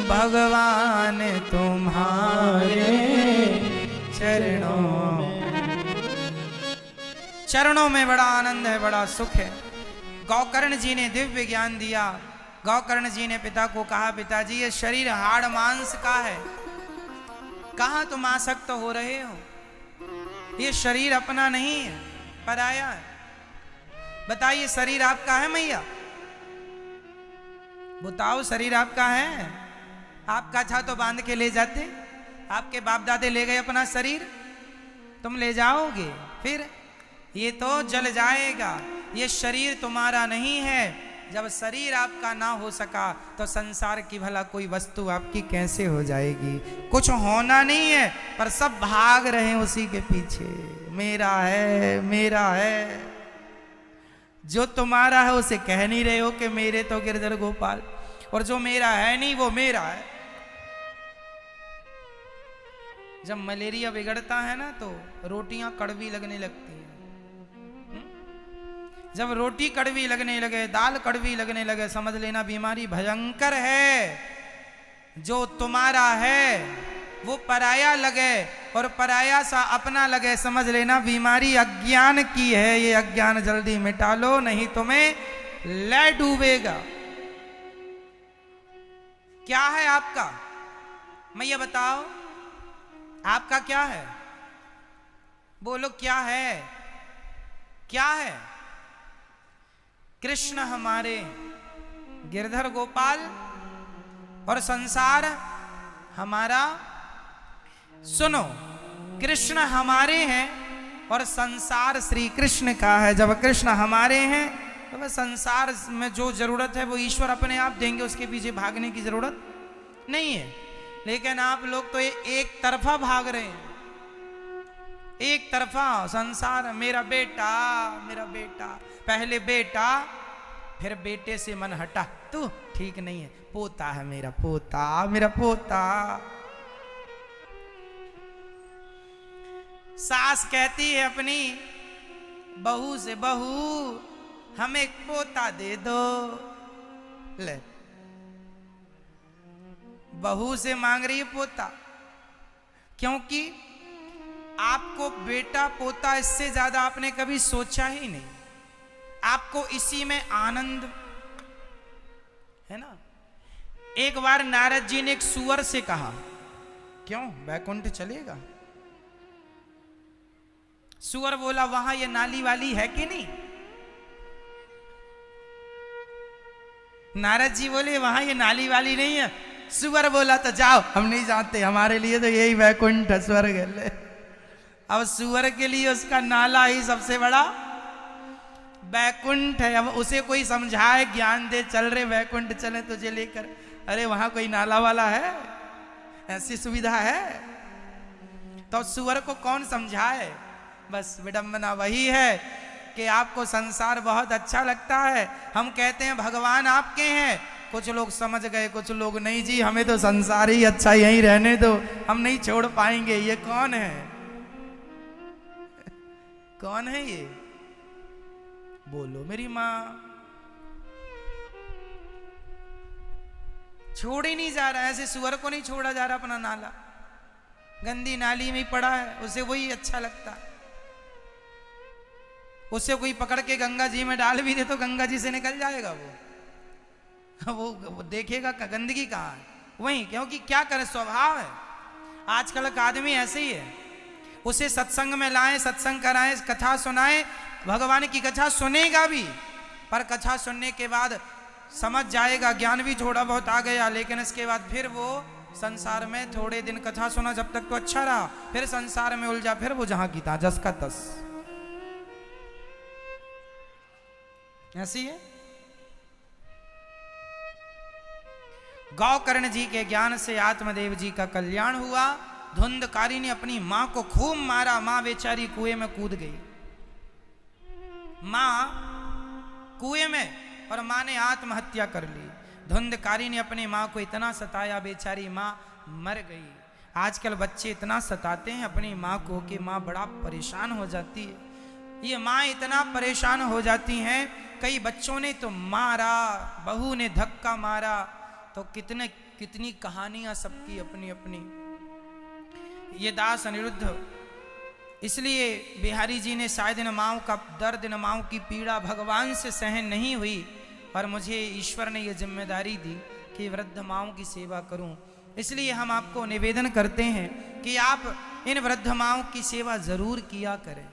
भगवान तुम्हारे चरणों में बड़ा आनंद है, बड़ा सुख है। गौकर्ण जी ने दिव्य ज्ञान दिया। गौकर्ण जी ने पिता को कहा, पिताजी ये शरीर हाड़ मांस का है, कहां तुम आसक्त हो रहे हो? ये शरीर अपना नहीं है, पराया है। बताइए शरीर आपका है मैया? बताओ शरीर आपका है? आपका था तो बांध के ले जाते। आपके बाप दादे ले गए अपना शरीर, तुम ले जाओगे? फिर ये तो जल जाएगा। ये शरीर तुम्हारा नहीं है। जब शरीर आपका ना हो सका तो संसार की भला कोई वस्तु आपकी कैसे हो जाएगी? कुछ होना नहीं है, पर सब भाग रहे हैं उसी के पीछे, मेरा है मेरा है। जो तुम्हारा है उसे कह नहीं रहे हो कि मेरे तो गिरधर गोपाल, और जो मेरा है नहीं वो मेरा है। जब मलेरिया बिगड़ता है ना तो रोटियां कड़वी लगने लगती हैं। जब रोटी कड़वी लगने लगे, दाल कड़वी लगने लगे, समझ लेना बीमारी भयंकर है। जो तुम्हारा है वो पराया लगे और पराया सा अपना लगे, समझ लेना बीमारी अज्ञान की है। ये अज्ञान जल्दी मिटा लो, नहीं तुम्हें ले डूबेगा। क्या है आपका? मैया बताओ आपका क्या है? बोलो क्या है? क्या है? कृष्ण हमारे गिरधर गोपाल और संसार हमारा। सुनो, कृष्ण हमारे हैं और संसार श्री कृष्ण का है। जब कृष्ण हमारे हैं तो वह संसार में जो जरूरत है वो ईश्वर अपने आप देंगे, उसके पीछे भागने की जरूरत नहीं है। लेकिन आप लोग तो ये एक तरफा भाग रहे हैं, एक तरफा संसार। मेरा बेटा, मेरा बेटा, पहले बेटा फिर बेटे से मन हटा, तू ठीक नहीं है, पोता है मेरा पोता, मेरा पोता। सास कहती है अपनी बहू से, बहू हमें एक पोता दे दो। ले, बहू से मांग रही है पोता, क्योंकि आपको बेटा पोता इससे ज्यादा आपने कभी सोचा ही नहीं। आपको इसी में आनंद है ना। एक बार नारद जी ने एक सुअर से कहा, क्यों वैकुंठ चलेगा? सुअर बोला, वहां ये नाली वाली है कि नहीं? नारद जी बोले, वहां ये नाली वाली नहीं है। सुअर बोला, तो जाओ, हम नहीं जानते, हमारे लिए तो यही वैकुंठ स्वर्ग है। अब सुअर के लिए उसका नाला ही सबसे बड़ा वैकुंठ है। अब उसे कोई समझाए, ज्ञान दे, चल रहे वैकुंठ चले तुझे लेकर, अरे वहां कोई नाला वाला है, ऐसी सुविधा है? तो सुअर को कौन समझाए? बस विडंबना वही है कि आपको संसार बहुत अच्छा लगता है। हम कहते हैं भगवान आपके हैं, कुछ लोग समझ गए, कुछ लोग नहीं जी, हमें तो संसार ही अच्छा, यहीं रहने दो, हम नहीं छोड़ पाएंगे। ये कौन है? कौन है ये? बोलो मेरी मां। छोड़ ही नहीं जा रहा, ऐसे सुअर को नहीं छोड़ा जा रहा अपना नाला, गंदी नाली में ही पड़ा है, उसे वही अच्छा लगता है। उसे कोई पकड़ के गंगा जी में डाल भी दे तो गंगा जी से निकल जाएगा वो देखेगा गंदगी कहाँ है वहीं, क्योंकि क्या करे, स्वभाव है। आजकल का आदमी ऐसे ही है, उसे सत्संग में लाएं, सत्संग कराएं, कथा सुनाएं, भगवान की कथा सुनेगा भी, पर कथा सुनने के बाद समझ जाएगा, ज्ञान भी थोड़ा बहुत आ गया, लेकिन इसके बाद फिर वो संसार में थोड़े दिन कथा सुना जब तक तो अच्छा रहा, फिर संसार में उलझा, फिर वो जहां की था जस का तस। ऐसी है। गौकर्ण जी के ज्ञान से आत्मदेव जी का कल्याण हुआ। धुंधकारी ने अपनी मां को खूब मारा, मां बेचारी कुएं में कूद गई, मां कुएं में, और मां ने आत्महत्या कर ली। धुंधकारी ने अपनी मां को इतना सताया, बेचारी मां मर गई। आजकल बच्चे इतना सताते हैं अपनी मां को कि मां बड़ा परेशान हो जाती है। ये मां इतना परेशान हो जाती हैं, कई बच्चों ने तो मारा, बहू ने धक्का मारा, तो कितनी कहानियां सबकी अपनी अपनी। ये दास अनिरुद्ध, इसलिए बिहारी जी ने शायद इन माओं का दर्द, इन माओं की पीड़ा भगवान से सहन नहीं हुई, और मुझे ईश्वर ने यह जिम्मेदारी दी कि वृद्ध माओं की सेवा करूं। इसलिए हम आपको निवेदन करते हैं कि आप इन वृद्ध माओं की सेवा जरूर किया करें।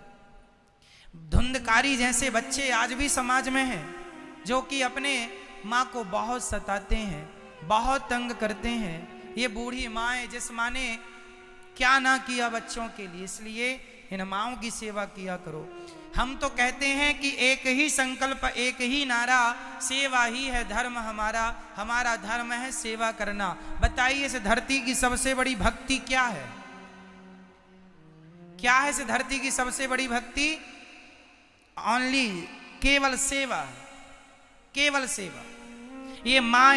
धुंधकारी जैसे बच्चे आज भी समाज में हैं, जो कि अपने माँ को बहुत सताते हैं, बहुत तंग करते हैं। ये बूढ़ी माएँ, जिस माँ ने क्या ना किया बच्चों के लिए, इसलिए इन माँओं की सेवा किया करो। हम तो कहते हैं कि एक ही संकल्प, एक ही नारा, सेवा ही है धर्म हमारा, हमारा धर्म है सेवा करना। बताइए इस धरती की सबसे बड़ी भक्ति क्या है? क्या है इस धरती की सबसे बड़ी भक्ति? ओनली, केवल सेवा, केवल सेवा। ये माँ,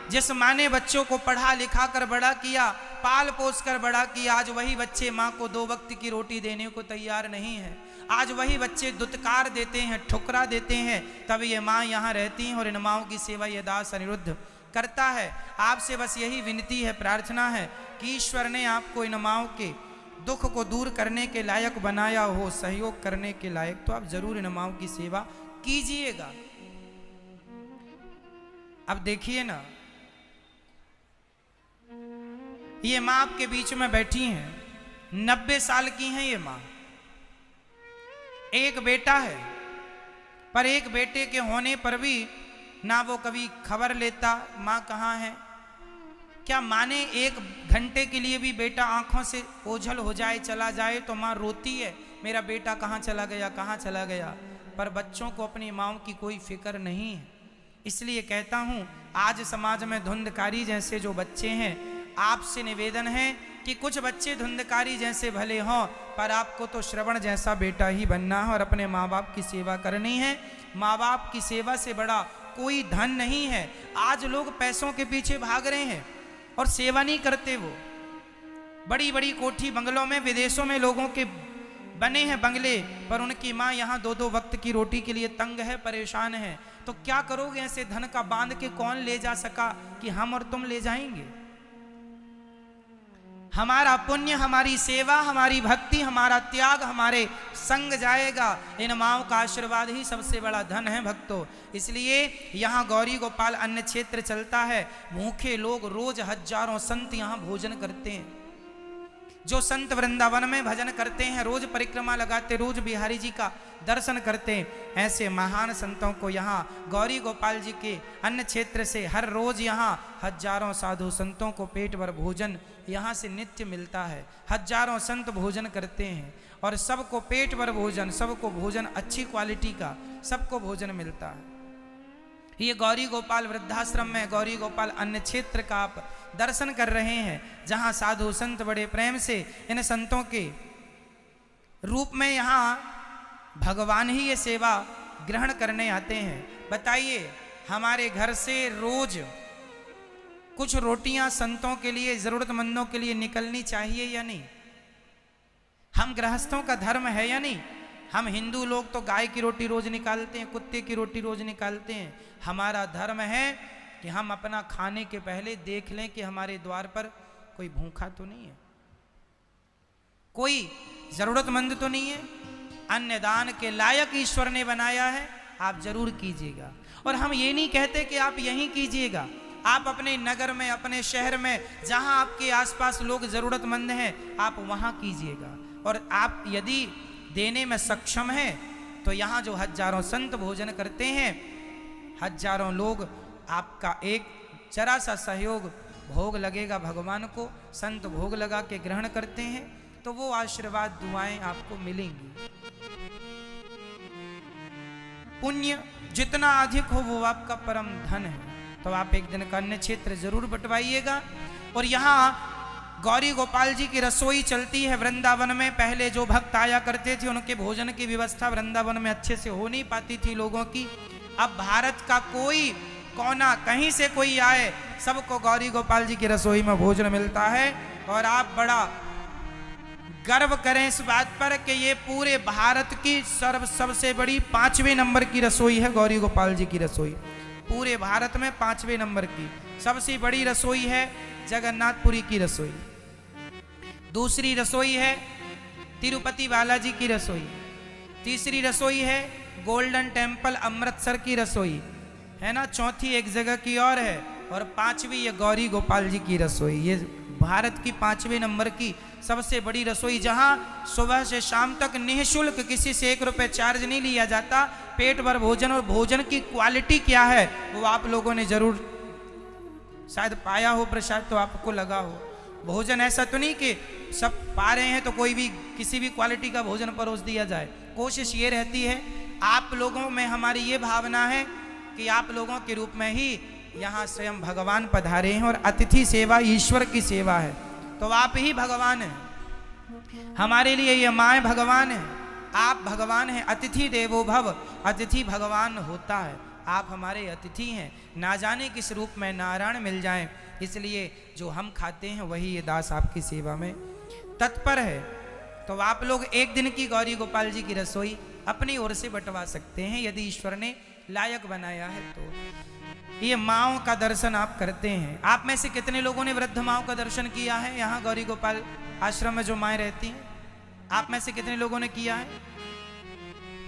जिस माँ ने बच्चों को पढ़ा लिखा कर बड़ा किया, पाल पोस कर बड़ा किया, आज वही बच्चे माँ को 2 वक्त की रोटी देने को तैयार नहीं है। आज वही बच्चे दुत्कार देते हैं, ठुकरा देते हैं, तब ये माँ यहाँ रहती हैं और इन माँओं की सेवा ये दास अनिरुद्ध करता है। आपसे बस यही विनती है, प्रार्थना है कि ईश्वर ने आपको इन माँओं के दुख को दूर करने के लायक बनाया हो, सहयोग करने के लायक, तो आप जरूर इन माँओं की सेवा कीजिएगा। अब देखिए ना, ये माँ आपके बीच में बैठी हैं, 90 साल की हैं ये माँ। एक बेटा है, पर एक बेटे के होने पर भी ना वो कभी खबर लेता माँ कहाँ है। क्या माँ ने 1 घंटे के लिए भी बेटा आंखों से ओझल हो जाए, चला जाए, तो माँ रोती है, मेरा बेटा कहाँ चला गया, कहाँ चला गया। पर बच्चों को अपनी माँओं की कोई फिक्र नहीं है। इसलिए कहता हूं आज समाज में धुंधकारी जैसे जो बच्चे हैं, आपसे निवेदन है कि कुछ बच्चे धुंधकारी जैसे भले हों, पर आपको तो श्रवण जैसा बेटा ही बनना है और अपने माँ बाप की सेवा करनी है। माँ बाप की सेवा से बड़ा कोई धन नहीं है। आज लोग पैसों के पीछे भाग रहे हैं और सेवा नहीं करते। वो बड़ी बड़ी कोठी बंगलों में, विदेशों में लोगों के बने हैं बंगले, पर उनकी माँ यहाँ 2-2 वक्त की रोटी के लिए तंग है, परेशान है। तो क्या करोगे? ऐसे धन का बांध के कौन ले जा सका कि हम और तुम ले जाएंगे? हमारा पुण्य, हमारी सेवा, हमारी भक्ति, हमारा त्याग हमारे संग जाएगा। इन माओ का आशीर्वाद ही सबसे बड़ा धन है भक्तों। इसलिए यहाँ गौरी गोपाल अन्न क्षेत्र चलता है। भूखे लोग रोज हजारों संत यहाँ भोजन करते हैं। जो संत वृंदावन में भजन करते हैं, रोज परिक्रमा लगाते, रोज बिहारी जी का दर्शन करते हैं, ऐसे महान संतों को यहाँ गौरी गोपाल जी के अन्न क्षेत्र से हर रोज यहाँ हजारों साधु संतों को पेट भर भोजन यहाँ से नित्य मिलता है। हजारों संत भोजन करते हैं और सबको पेट भर भोजन, सबको भोजन अच्छी क्वालिटी का, सबको भोजन मिलता है। ये गौरी गोपाल वृद्धाश्रम में गौरी गोपाल अन्न क्षेत्र का आप दर्शन कर रहे हैं, जहाँ साधु संत बड़े प्रेम से इन संतों के रूप में यहाँ भगवान ही ये सेवा ग्रहण करने आते हैं। बताइए, हमारे घर से रोज कुछ रोटियां संतों के लिए, जरूरतमंदों के लिए निकलनी चाहिए या नहीं? हम गृहस्थों का धर्म है या नहीं? हम हिंदू लोग तो गाय की रोटी रोज निकालते हैं, कुत्ते की रोटी रोज निकालते हैं। हमारा धर्म है कि हम अपना खाने के पहले देख लें कि हमारे द्वार पर कोई भूखा तो नहीं है, कोई जरूरतमंद तो नहीं है। अन्नदान के लायक ईश्वर ने बनाया है, आप जरूर कीजिएगा। और हम ये नहीं कहते कि आप यहीं कीजिएगा, आप अपने नगर में, अपने शहर में, जहां आपके आसपास लोग जरूरतमंद हैं, आप वहां कीजिएगा। और आप यदि देने में सक्षम हैं तो यहाँ जो हजारों संत भोजन करते हैं, हजारों लोग, आपका एक जरा सा सहयोग, भोग लगेगा भगवान को, संत भोग लगा के ग्रहण करते हैं, तो वो आशीर्वाद दुआएं आपको मिलेंगी। पुण्य जितना अधिक हो वो आपका परम धन है। तो आप एक दिन का अन्न क्षेत्र जरूर बंटवाइएगा। और यहाँ गौरी गोपाल जी की रसोई चलती है वृंदावन में। पहले जो भक्त आया करते थे, उनके भोजन की व्यवस्था वृंदावन में अच्छे से हो नहीं पाती थी लोगों की। अब भारत का कोई कोना, कहीं से कोई आए, सबको गौरी गोपाल जी की रसोई में भोजन मिलता है। और आप बड़ा गर्व करें इस बात पर कि ये पूरे भारत की सबसे बड़ी 5वें नंबर की रसोई है गौरी गोपाल जी की रसोई। पूरे भारत में 5वें नंबर की सबसे बड़ी रसोई है जगन्नाथपुरी की रसोई। दूसरी रसोई है तिरुपति बालाजी की रसोई। तीसरी रसोई है गोल्डन टेम्पल अमृतसर की रसोई, है ना। चौथी एक जगह की और है, और 5वीं ये गौरी गोपाल जी की रसोई। ये भारत की 5वें नंबर की सबसे बड़ी रसोई, जहां सुबह से शाम तक निःशुल्क, किसी से 1 रुपये चार्ज नहीं लिया जाता, पेट भर भोजन। और भोजन की क्वालिटी क्या है वो आप लोगों ने जरूर शायद पाया हो, प्रसाद तो आपको लगा हो। भोजन ऐसा तो नहीं कि सब पा रहे हैं तो कोई भी किसी भी क्वालिटी का भोजन परोस दिया जाए। कोशिश ये रहती है, आप लोगों में हमारी ये भावना है कि आप लोगों के रूप में ही यहाँ स्वयं भगवान पधारे हैं, और अतिथि सेवा ईश्वर की सेवा है। तो आप ही भगवान हैं हमारे लिए, ये माँ भगवान है, आप भगवान हैं। अतिथि देवो भव, अतिथि भगवान होता है। आप हमारे अतिथि हैं, ना जाने किस रूप में नारायण मिल जाएं। इसलिए जो हम खाते हैं वही ये दास आपकी सेवा में तत्पर है। तो आप लोग एक दिन की गौरी गोपाल जी की रसोई अपनी ओर से बंटवा सकते हैं, यदि ईश्वर ने लायक बनाया है तो। ये माँओं का दर्शन आप करते हैं। आप में से कितने लोगों ने वृद्ध माँओं का दर्शन किया है? यहाँ गौरी गोपाल आश्रम में जो माएँ रहती हैं, आप में से कितने लोगों ने किया है?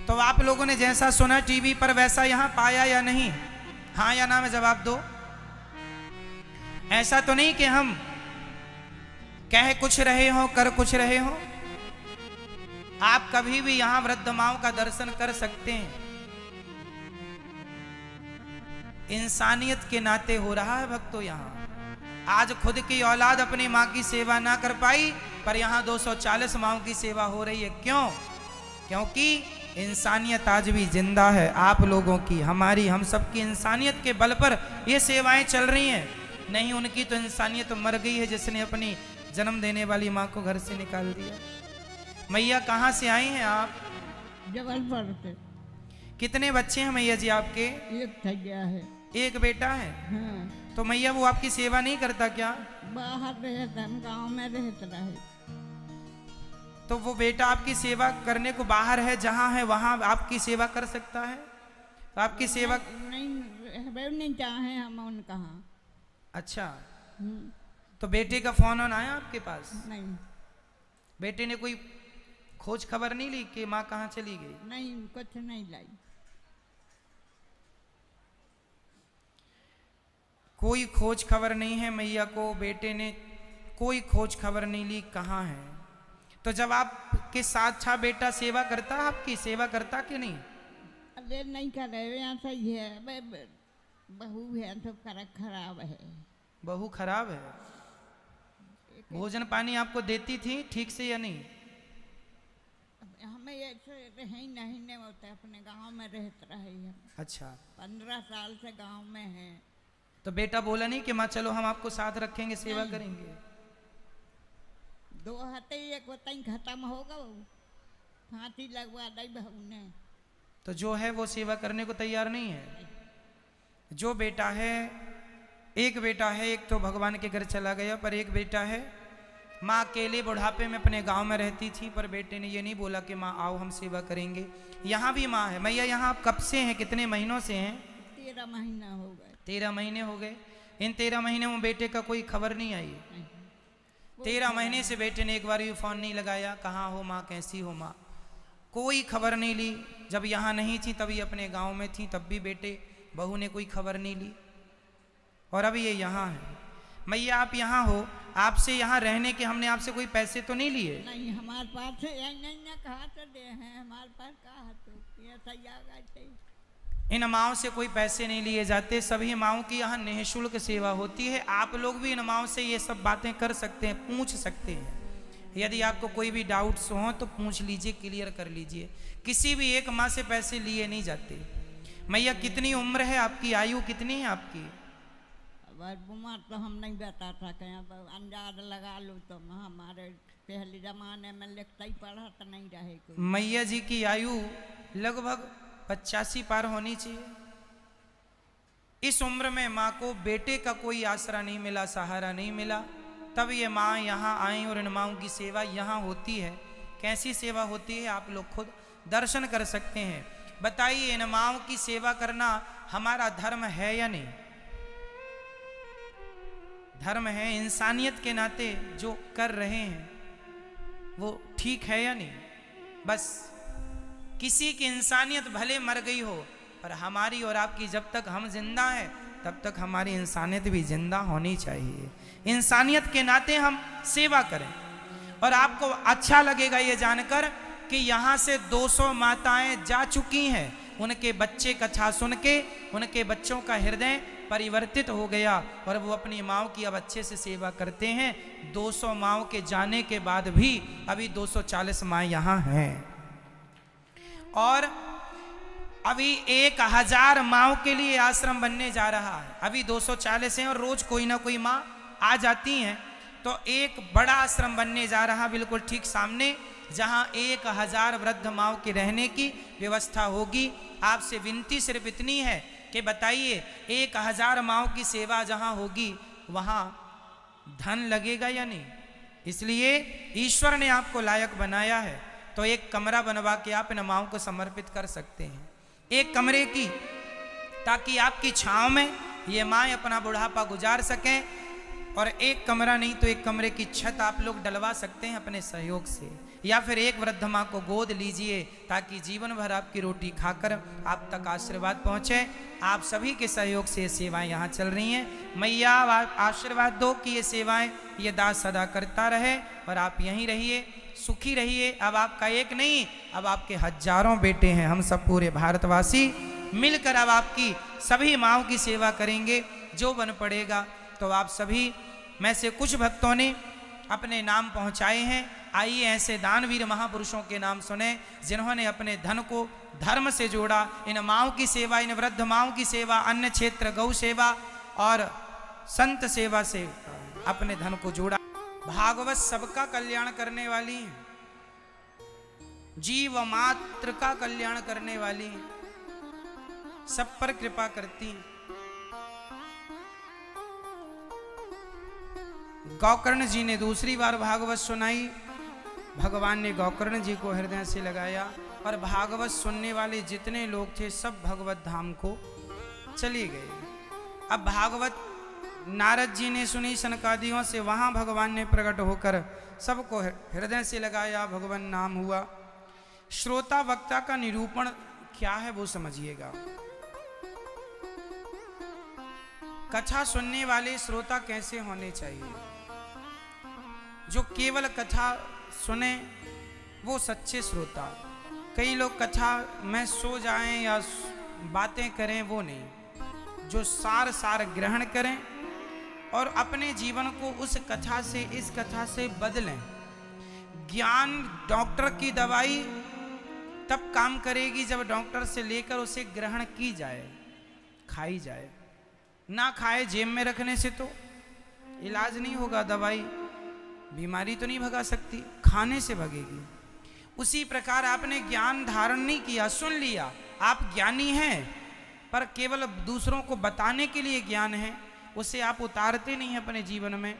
तो आप लोगों ने जैसा सुना टीवी पर वैसा यहाँ पाया या नहीं? हाँ या ना में जवाब दो। ऐसा तो नहीं कि हम कह कुछ रहे हो कर कुछ रहे हो। आप कभी भी यहाँ वृद्ध माँओं का दर्शन कर सकते हैं। इंसानियत के नाते हो रहा है भक्तों। यहाँ आज खुद की औलाद अपनी माँ की सेवा ना कर पाई, पर यहाँ 240 माँओं की सेवा हो रही है। क्यों? क्योंकि इंसानियत आज भी जिंदा है। आप लोगों की, हमारी, हम सबकी इंसानियत के बल पर ये सेवाएं चल रही हैं। नहीं उनकी तो इंसानियत तो मर गई है, जिसने अपनी जन्म देने वाली माँ को घर से निकाल दिया। मैया कहाँ से आई हैं आप? जबलपुर से। कितने बच्चे हैं मैया जी आपके? एक थैया है। एक बेटा है। हाँ, तो मैया वो आपकी सेवा नहीं करता क्या? बाहर रहता, हम गाँव में रहता रहे। तो वो बेटा आपकी सेवा करने को बाहर है, जहाँ है वहाँ आपकी सेवा कर सकता है? तो आपकी सेवा नहीं चाहे हम उन कहाँ। अच्छा, तो बेटे का फोन ऑन आया आपके पास? नहीं बेटे ने कोई खोज खबर नहीं ली कि माँ कहाँ चली गई? नहीं, कुछ नहीं लाई। कोई खोज खबर नहीं है मैया को, बेटे ने कोई खोज खबर नहीं ली कहाँ है। तो जब आपके साथ था बेटा, सेवा करता, आपकी सेवा करता कि नहीं? अरे नहीं कर रहे, यहाँ सही है। बहू है तो खराब है। बहू खराब है? भोजन पानी आपको देती थी ठीक से या नहीं? हमें ऐसे रहे नहीं होता, अपने गांव में रहते रहे हम। अच्छा, 15 साल से गांव में है। तो बेटा बोला नहीं कि माँ चलो हम आपको साथ रखेंगे, सेवा नहीं। करेंगे? दो हते एक वतन खत्म होगा, फांसी लगवा दी बहू ने। तो जो है वो सेवा करने को तैयार नहीं है। जो बेटा है, एक बेटा है, एक तो भगवान के घर चला गया, पर एक बेटा है। माँ अकेले बुढ़ापे में अपने गांव में रहती थी, पर बेटे ने ये नहीं बोला कि माँ आओ हम सेवा करेंगे। यहाँ भी माँ है। मैया यहाँ आप कब से हैं, कितने महीनों से हैं? 13 महीना हो गए। 13 महीने हो गए। इन 13 महीने में बेटे का कोई खबर नहीं आई? 13 महीने से बेटे ने एक बार भी फोन नहीं लगाया, कहाँ हो माँ, कैसी हो माँ, कोई खबर नहीं ली। जब यहाँ नहीं थी तभी अपने गांव में थी, तब भी बेटे बहू ने कोई खबर नहीं ली। और अभी ये यहाँ है। मैया आप यहाँ हो, आपसे यहाँ रहने के हमने आपसे कोई पैसे तो नहीं लिए? नहीं, हमारे पास नहीं ना, कहा तो दे हैं, हमारे पास कहा तो ये सही आ गए। इन माओं से कोई पैसे नहीं लिए जाते। सभी माओं की यहाँ निःशुल्क सेवा होती है। आप लोग भी इन माओं से ये सब बातें कर सकते हैं, पूछ सकते हैं। यदि आपको कोई भी डाउट्स हो तो पूछ लीजिए, क्लियर कर लीजिए। किसी भी एक माँ से पैसे लिए नहीं जाते। मैया कितनी उम्र है आपकी, आयु कितनी है आपकी? उम्र तो हम नहीं बता सकते हैं, तो अंदाज लगा लो। तो हमारे पहले जमाने में लिखता ही पढ़ा तो नहीं रहे कोई। मैया जी की आयु लगभग 85 पार होनी चाहिए। इस उम्र में माँ को बेटे का कोई आसरा नहीं मिला, सहारा नहीं मिला, तब ये माँ यहाँ आई और इन माँओं की सेवा यहाँ होती है। कैसी सेवा होती है आप लोग खुद दर्शन कर सकते हैं। बताइए, इन माँओं की सेवा करना हमारा धर्म है या नहीं? धर्म है। इंसानियत के नाते जो कर रहे हैं वो ठीक है या नहीं? बस किसी की इंसानियत भले मर गई हो, पर हमारी और आपकी जब तक हम जिंदा हैं तब तक हमारी इंसानियत भी जिंदा होनी चाहिए। इंसानियत के नाते हम सेवा करें। और आपको अच्छा लगेगा ये जानकर कि यहाँ से 200 माताएं जा चुकी हैं। उनके बच्चे कथा सुन के उनके बच्चों का हृदय परिवर्तित हो गया और वो अपनी माँओं की अब अच्छे से सेवा करते हैं। 200 माँओं के जाने के बाद भी अभी 240 माँ यहाँ हैं और अभी 1000 माँओं के लिए आश्रम बनने जा रहा है। अभी 240 हैं और रोज कोई ना कोई माँ आ जाती हैं, तो एक बड़ा आश्रम बनने जा रहा बिल्कुल ठीक सामने, जहाँ 1000 वृद्ध माँओं के रहने की व्यवस्था होगी। आपसे विनती सिर्फ इतनी है कि बताइए, 1000 माँओं की सेवा जहाँ होगी वहाँ धन लगेगा या नहीं? इसलिए ईश्वर ने आपको लायक बनाया है, तो एक कमरा बनवा के आप इन माँओं को समर्पित कर सकते हैं। एक कमरे की, ताकि आपकी छाँव में ये माँ अपना बुढ़ापा गुजार सकें। और एक कमरा नहीं तो एक कमरे की छत आप लोग डलवा सकते हैं अपने सहयोग से, या फिर एक वृद्ध माँ को गोद लीजिए ताकि जीवन भर आपकी रोटी खाकर आप तक आशीर्वाद पहुँचे। आप सभी के सहयोग से ये सेवाएं यहाँ चल रही हैं। मैया आशीर्वाद दो कि ये सेवाएं ये दास सदा करता रहे और आप यहीं रहिए, सुखी रहिए। अब आपका एक नहीं, अब आपके हजारों बेटे हैं। हम सब पूरे भारतवासी मिलकर अब आपकी सभी माँओं की सेवा करेंगे। जो बन पड़ेगा तो आप सभी में से कुछ भक्तों ने अपने नाम पहुंचाए हैं। आइए ऐसे दानवीर महापुरुषों के नाम सुने जिन्होंने अपने धन को धर्म से जोड़ा। इन माँओं की सेवा, इन वृद्ध माँओं की सेवा, अन्न क्षेत्र गौ सेवा और संत सेवा से अपने धन को जोड़ा। भागवत सबका कल्याण करने वाली है, जीव मात्र का कल्याण करने वाली है, सब पर कृपा करती है। गौकर्ण जी ने दूसरी बार भागवत सुनाई। भगवान ने गौकर्ण जी को हृदय से लगाया और भागवत सुनने वाले जितने लोग थे सब भगवत धाम को चले गए। अब भागवत नारद जी ने सुनी सनकादियों से, वहां भगवान ने प्रकट होकर सबको हृदय से लगाया, भगवान नाम हुआ। श्रोता वक्ता का निरूपण क्या है वो समझिएगा। कथा सुनने वाले श्रोता कैसे होने चाहिए? जो केवल कथा सुने वो सच्चे श्रोता। कई लोग कथा में सो जाएं या बातें करें, वो नहीं। जो सार सार ग्रहण करें और अपने जीवन को उस कथा से, इस कथा से बदलें। ज्ञान डॉक्टर की दवाई तब काम करेगी जब डॉक्टर से लेकर उसे ग्रहण की जाए, खाई जाए। ना खाए जेब में रखने से तो इलाज नहीं होगा। दवाई बीमारी तो नहीं भगा सकती, खाने से भगेगी। उसी प्रकार आपने ज्ञान धारण नहीं किया, सुन लिया, आप ज्ञानी हैं, पर केवल दूसरों को बताने के लिए ज्ञान है, उसे आप उतारते नहीं हैं अपने जीवन में,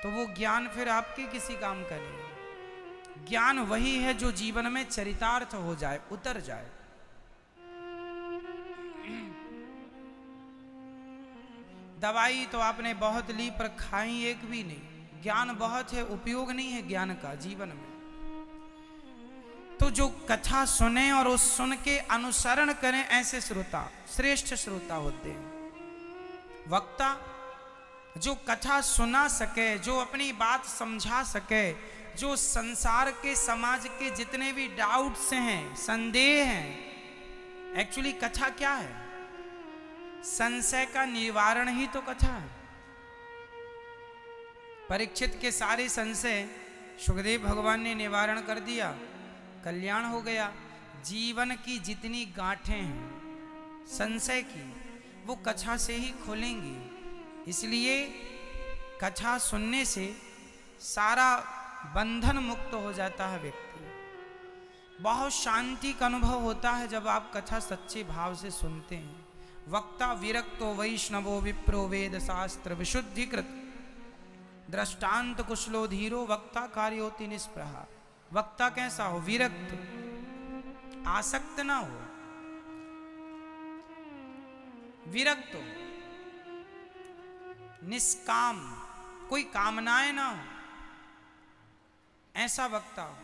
तो वो ज्ञान फिर आपके किसी काम का नहीं। ज्ञान वही है जो जीवन में चरितार्थ हो जाए, उतर जाए। दवाई तो आपने बहुत ली पर खाई एक भी नहीं। ज्ञान बहुत है, उपयोग नहीं है ज्ञान का जीवन में। तो जो कथा सुने और उस सुन के अनुसरण करें, ऐसे श्रोता श्रेष्ठ श्रोता होते हैं। वक्ता जो कथा सुना सके, जो अपनी बात समझा सके, जो संसार के, समाज के जितने भी डाउट्स हैं, संदेह हैं। एक्चुअली कथा क्या है? संशय का निवारण ही तो कथा है। परीक्षित के सारे संशय सुखदेव भगवान ने निवारण कर दिया, कल्याण हो गया। जीवन की जितनी गांठें हैं संशय की, वो कथा से ही खोलेंगी। इसलिए कथा सुनने से सारा बंधन मुक्त हो जाता है व्यक्ति। बहुत शांति का अनुभव होता है जब आप कथा सच्चे भाव से सुनते हैं। वक्ता विरक्तो वैष्णवो विप्रो वेद शास्त्र विशुद्धिकृत दृष्टांत कुशलो धीरो वक्ता कार्योति निष्प्रहा। वक्ता कैसा हो? विरक्त, आसक्त ना हो, विरक्त हो, निष्काम, कोई कामनाएं ना हो, ऐसा वक्ता हो।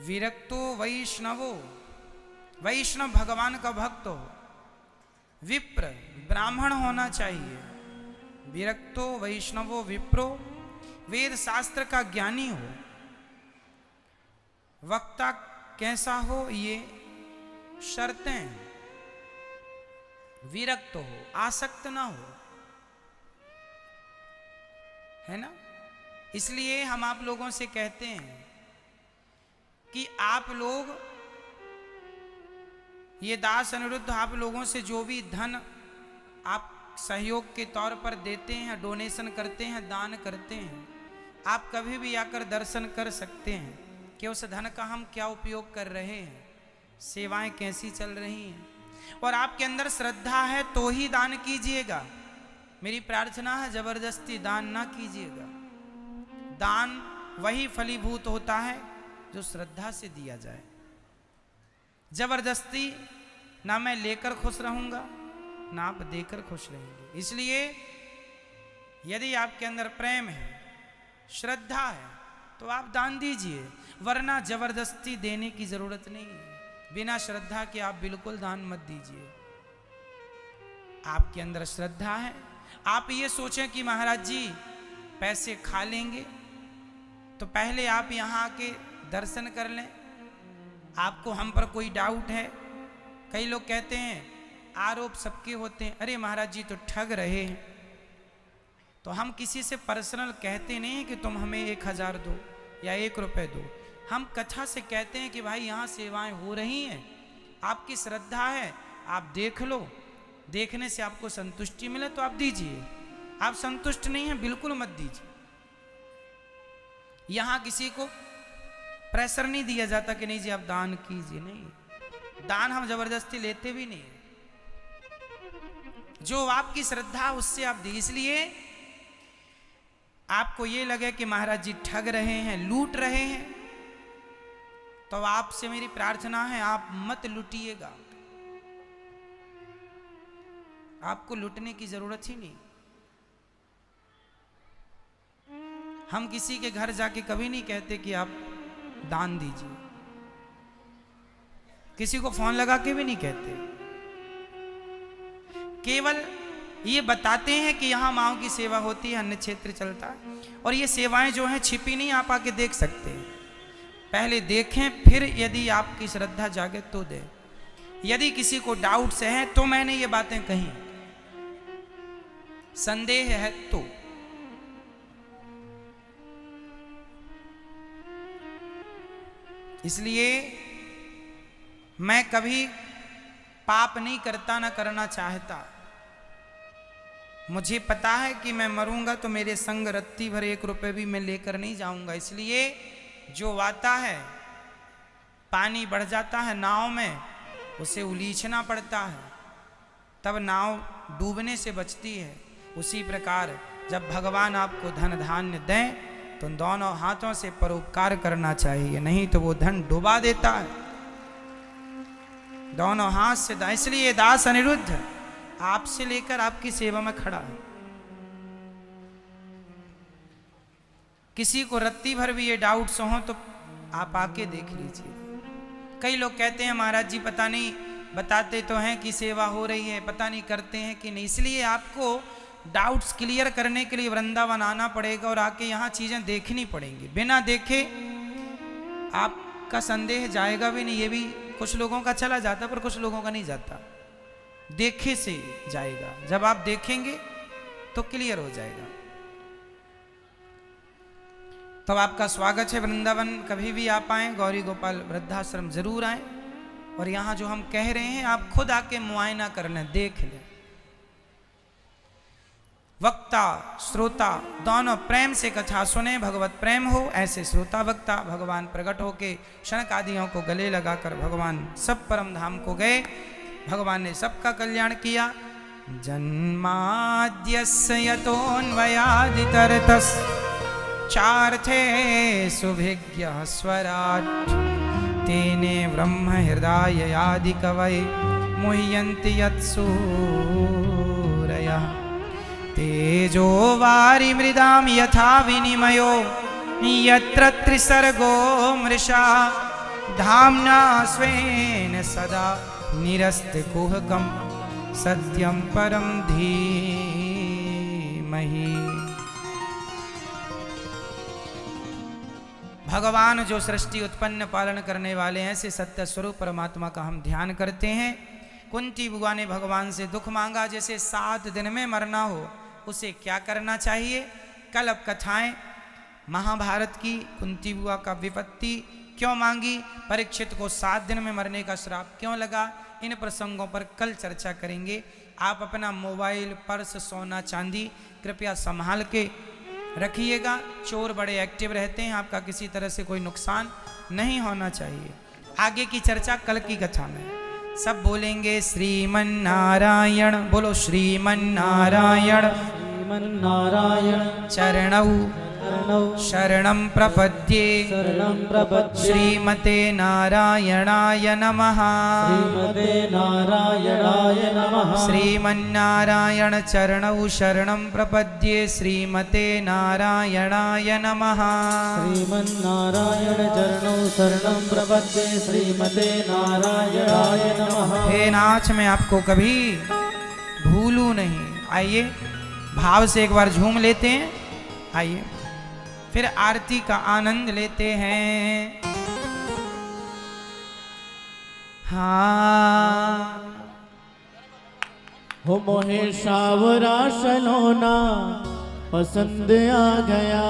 विरक्तो वैष्णवो, वैष्णव भगवान का भक्त हो। विप्र, ब्राह्मण होना चाहिए। विरक्तो वैष्णवो विप्रो, वेद शास्त्र का ज्ञानी हो। वक्ता कैसा हो, ये शर्तें हैं। विरक्त हो, आसक्त ना हो, है ना। इसलिए हम आप लोगों से कहते हैं कि आप लोग, ये दास अनिरुद्ध, आप लोगों से जो भी धन आप सहयोग के तौर पर देते हैं, डोनेशन करते हैं, दान करते हैं, आप कभी भी आकर दर्शन कर सकते हैं कि उस धन का हम क्या उपयोग कर रहे हैं, सेवाएं कैसी चल रही हैं। और आपके अंदर श्रद्धा है तो ही दान कीजिएगा। मेरी प्रार्थना है, जबरदस्ती दान ना कीजिएगा। दान वही फलीभूत होता है जो श्रद्धा से दिया जाए। जबरदस्ती ना मैं लेकर खुश रहूंगा, ना आप देकर खुश रहेंगे। इसलिए यदि आपके अंदर प्रेम है, श्रद्धा है, तो आप दान दीजिए, वरना जबरदस्ती देने की जरूरत नहीं है। बिना श्रद्धा के आप बिल्कुल दान मत दीजिए। आपके अंदर श्रद्धा है, आप ये सोचें कि महाराज जी पैसे खा लेंगे, तो पहले आप यहाँ आके दर्शन कर लें। आपको हम पर कोई डाउट है, कई लोग कहते हैं आरोप सबके होते हैं, अरे महाराज जी तो ठग रहे हैं, तो हम किसी से पर्सनल कहते नहीं हैं कि तुम हमें 1000 दो या 1 रुपए दो। हम कथा से कहते हैं कि भाई यहाँ सेवाएं हो रही हैं, आपकी श्रद्धा है, आप देख लो, देखने से आपको संतुष्टि मिले तो आप दीजिए, आप संतुष्ट नहीं हैं बिल्कुल मत दीजिए। यहाँ किसी को प्रेशर नहीं दिया जाता कि नहीं जी आप दान कीजिए, नहीं, दान हम जबरदस्ती लेते भी नहीं, जो आपकी श्रद्धा उससे आप दी। इसलिए आपको ये लगे कि महाराज जी ठग रहे हैं, लूट रहे हैं, तो आपसे मेरी प्रार्थना है आप मत लूटिएगा, आपको लूटने की जरूरत ही नहीं। हम किसी के घर जाके कभी नहीं कहते कि आप दान दीजिए, किसी को फोन लगा के भी नहीं कहते, केवल ये बताते हैं कि यहाँ माओ की सेवा होती है, अन्य क्षेत्र चलता है, और ये सेवाएं जो हैं छिपी नहीं, आप आके देख सकते हैं। पहले देखें, फिर यदि आपकी श्रद्धा जागे तो दे। यदि किसी को डाउट्स है तो मैंने ये बातें कही, संदेह है तो इसलिए मैं कभी पाप नहीं करता, ना करना चाहता। मुझे पता है कि मैं मरूंगा तो मेरे संग रत्ती भर 1 रुपए भी मैं लेकर नहीं जाऊंगा। इसलिए जो आता है, पानी बढ़ जाता है नाव में, उसे उलीचना पड़ता है, तब नाव डूबने से बचती है। उसी प्रकार जब भगवान आपको धन धान्य दें तो दोनों हाथों से परोपकार करना चाहिए, नहीं तो वो धन डुबा देता है। दोनों हाथ से इसलिए दास अनिरुद्ध आपसे लेकर आपकी सेवा में खड़ा है। किसी को रत्ती भर भी ये डाउट्स हो तो आप आके देख लीजिए। कई लोग कहते हैं महाराज जी पता नहीं, बताते तो हैं कि सेवा हो रही है, पता नहीं करते हैं कि नहीं। इसलिए आपको डाउट्स क्लियर करने के लिए वृंदावन आना पड़ेगा और आके यहाँ चीजें देखनी पड़ेंगी। बिना देखे आपका संदेह जाएगा भी नहीं। ये भी कुछ लोगों का चला जाता पर कुछ लोगों का नहीं जाता, देखे से जाएगा। जब आप देखेंगे तो क्लियर हो जाएगा। तो आपका स्वागत है वृंदावन, कभी भी आप आए, गौरी गोपाल वृद्धाश्रम जरूर आए। और यहाँ जो हम कह रहे हैं आप खुद आके मुआयना कर लें, देख लें। वक्ता श्रोता दोनों प्रेम से कथा सुने, भगवत प्रेम हो, ऐसे श्रोता वक्ता भगवान प्रकट होके शनक आदियों को गले लगाकर भगवान सब परम धाम को गए। भगवान ने सबका कल्याण किया। जन्माद्यस्य यतोऽन्वयादितरतस् चार्थे सुभिज्ञः स्वराट् तेने ब्रह्म हृदय आदि कवये मुह्यन्ति यत्सूरयः तेजो वारि मृदां यथा विनिमयो यत्र त्रिसर्गो मृषा धाम्ना स्वेन सदा निरस्तकुहकं सत्यं परं धीमहि। भगवान जो सृष्टि उत्पन्न पालन करने वाले हैं, ऐसे सत्य स्वरूप परमात्मा का हम ध्यान करते हैं। कुंती बुआ ने भगवान से दुख मांगा, जैसे 7 दिन में मरना हो, उसे क्या करना चाहिए। कल अब कथाएं महाभारत की, कुंती बुआ का विपत्ति क्यों मांगी, परीक्षित को 7 दिन में मरने का श्राप क्यों लगा, इन प्रसंगों पर कल चर्चा करेंगे। आप अपना मोबाइल, पर्स, सोना चांदी कृपया संभाल के रखिएगा। चोर बड़े एक्टिव रहते हैं, आपका किसी तरह से कोई नुकसान नहीं होना चाहिए। आगे की चर्चा कल की कथा में। सब बोलेंगे श्रीमन नारायण, बोलो श्रीमन नारायण। श्रीमन नारायण चरणौ शरणं प्रपद्ये श्रीमते नारायणाय नमः। श्रीमते नारायणाय नमः। श्रीमन्नारायण चरणौ शरणं प्रपद्ये श्रीमते नारायणाय नमः। श्रीमन्नारायण चरणौ शरणं प्रपद्ये श्रीमते नारायणाय नमः। हे नाथ, मैं आपको कभी भूलूं नहीं। आइए भाव से एक बार झूम लेते हैं। आइए फिर आरती का आनंद लेते हैं। हाँ हो मोहे सावरा सलोना, पसंद आ गया।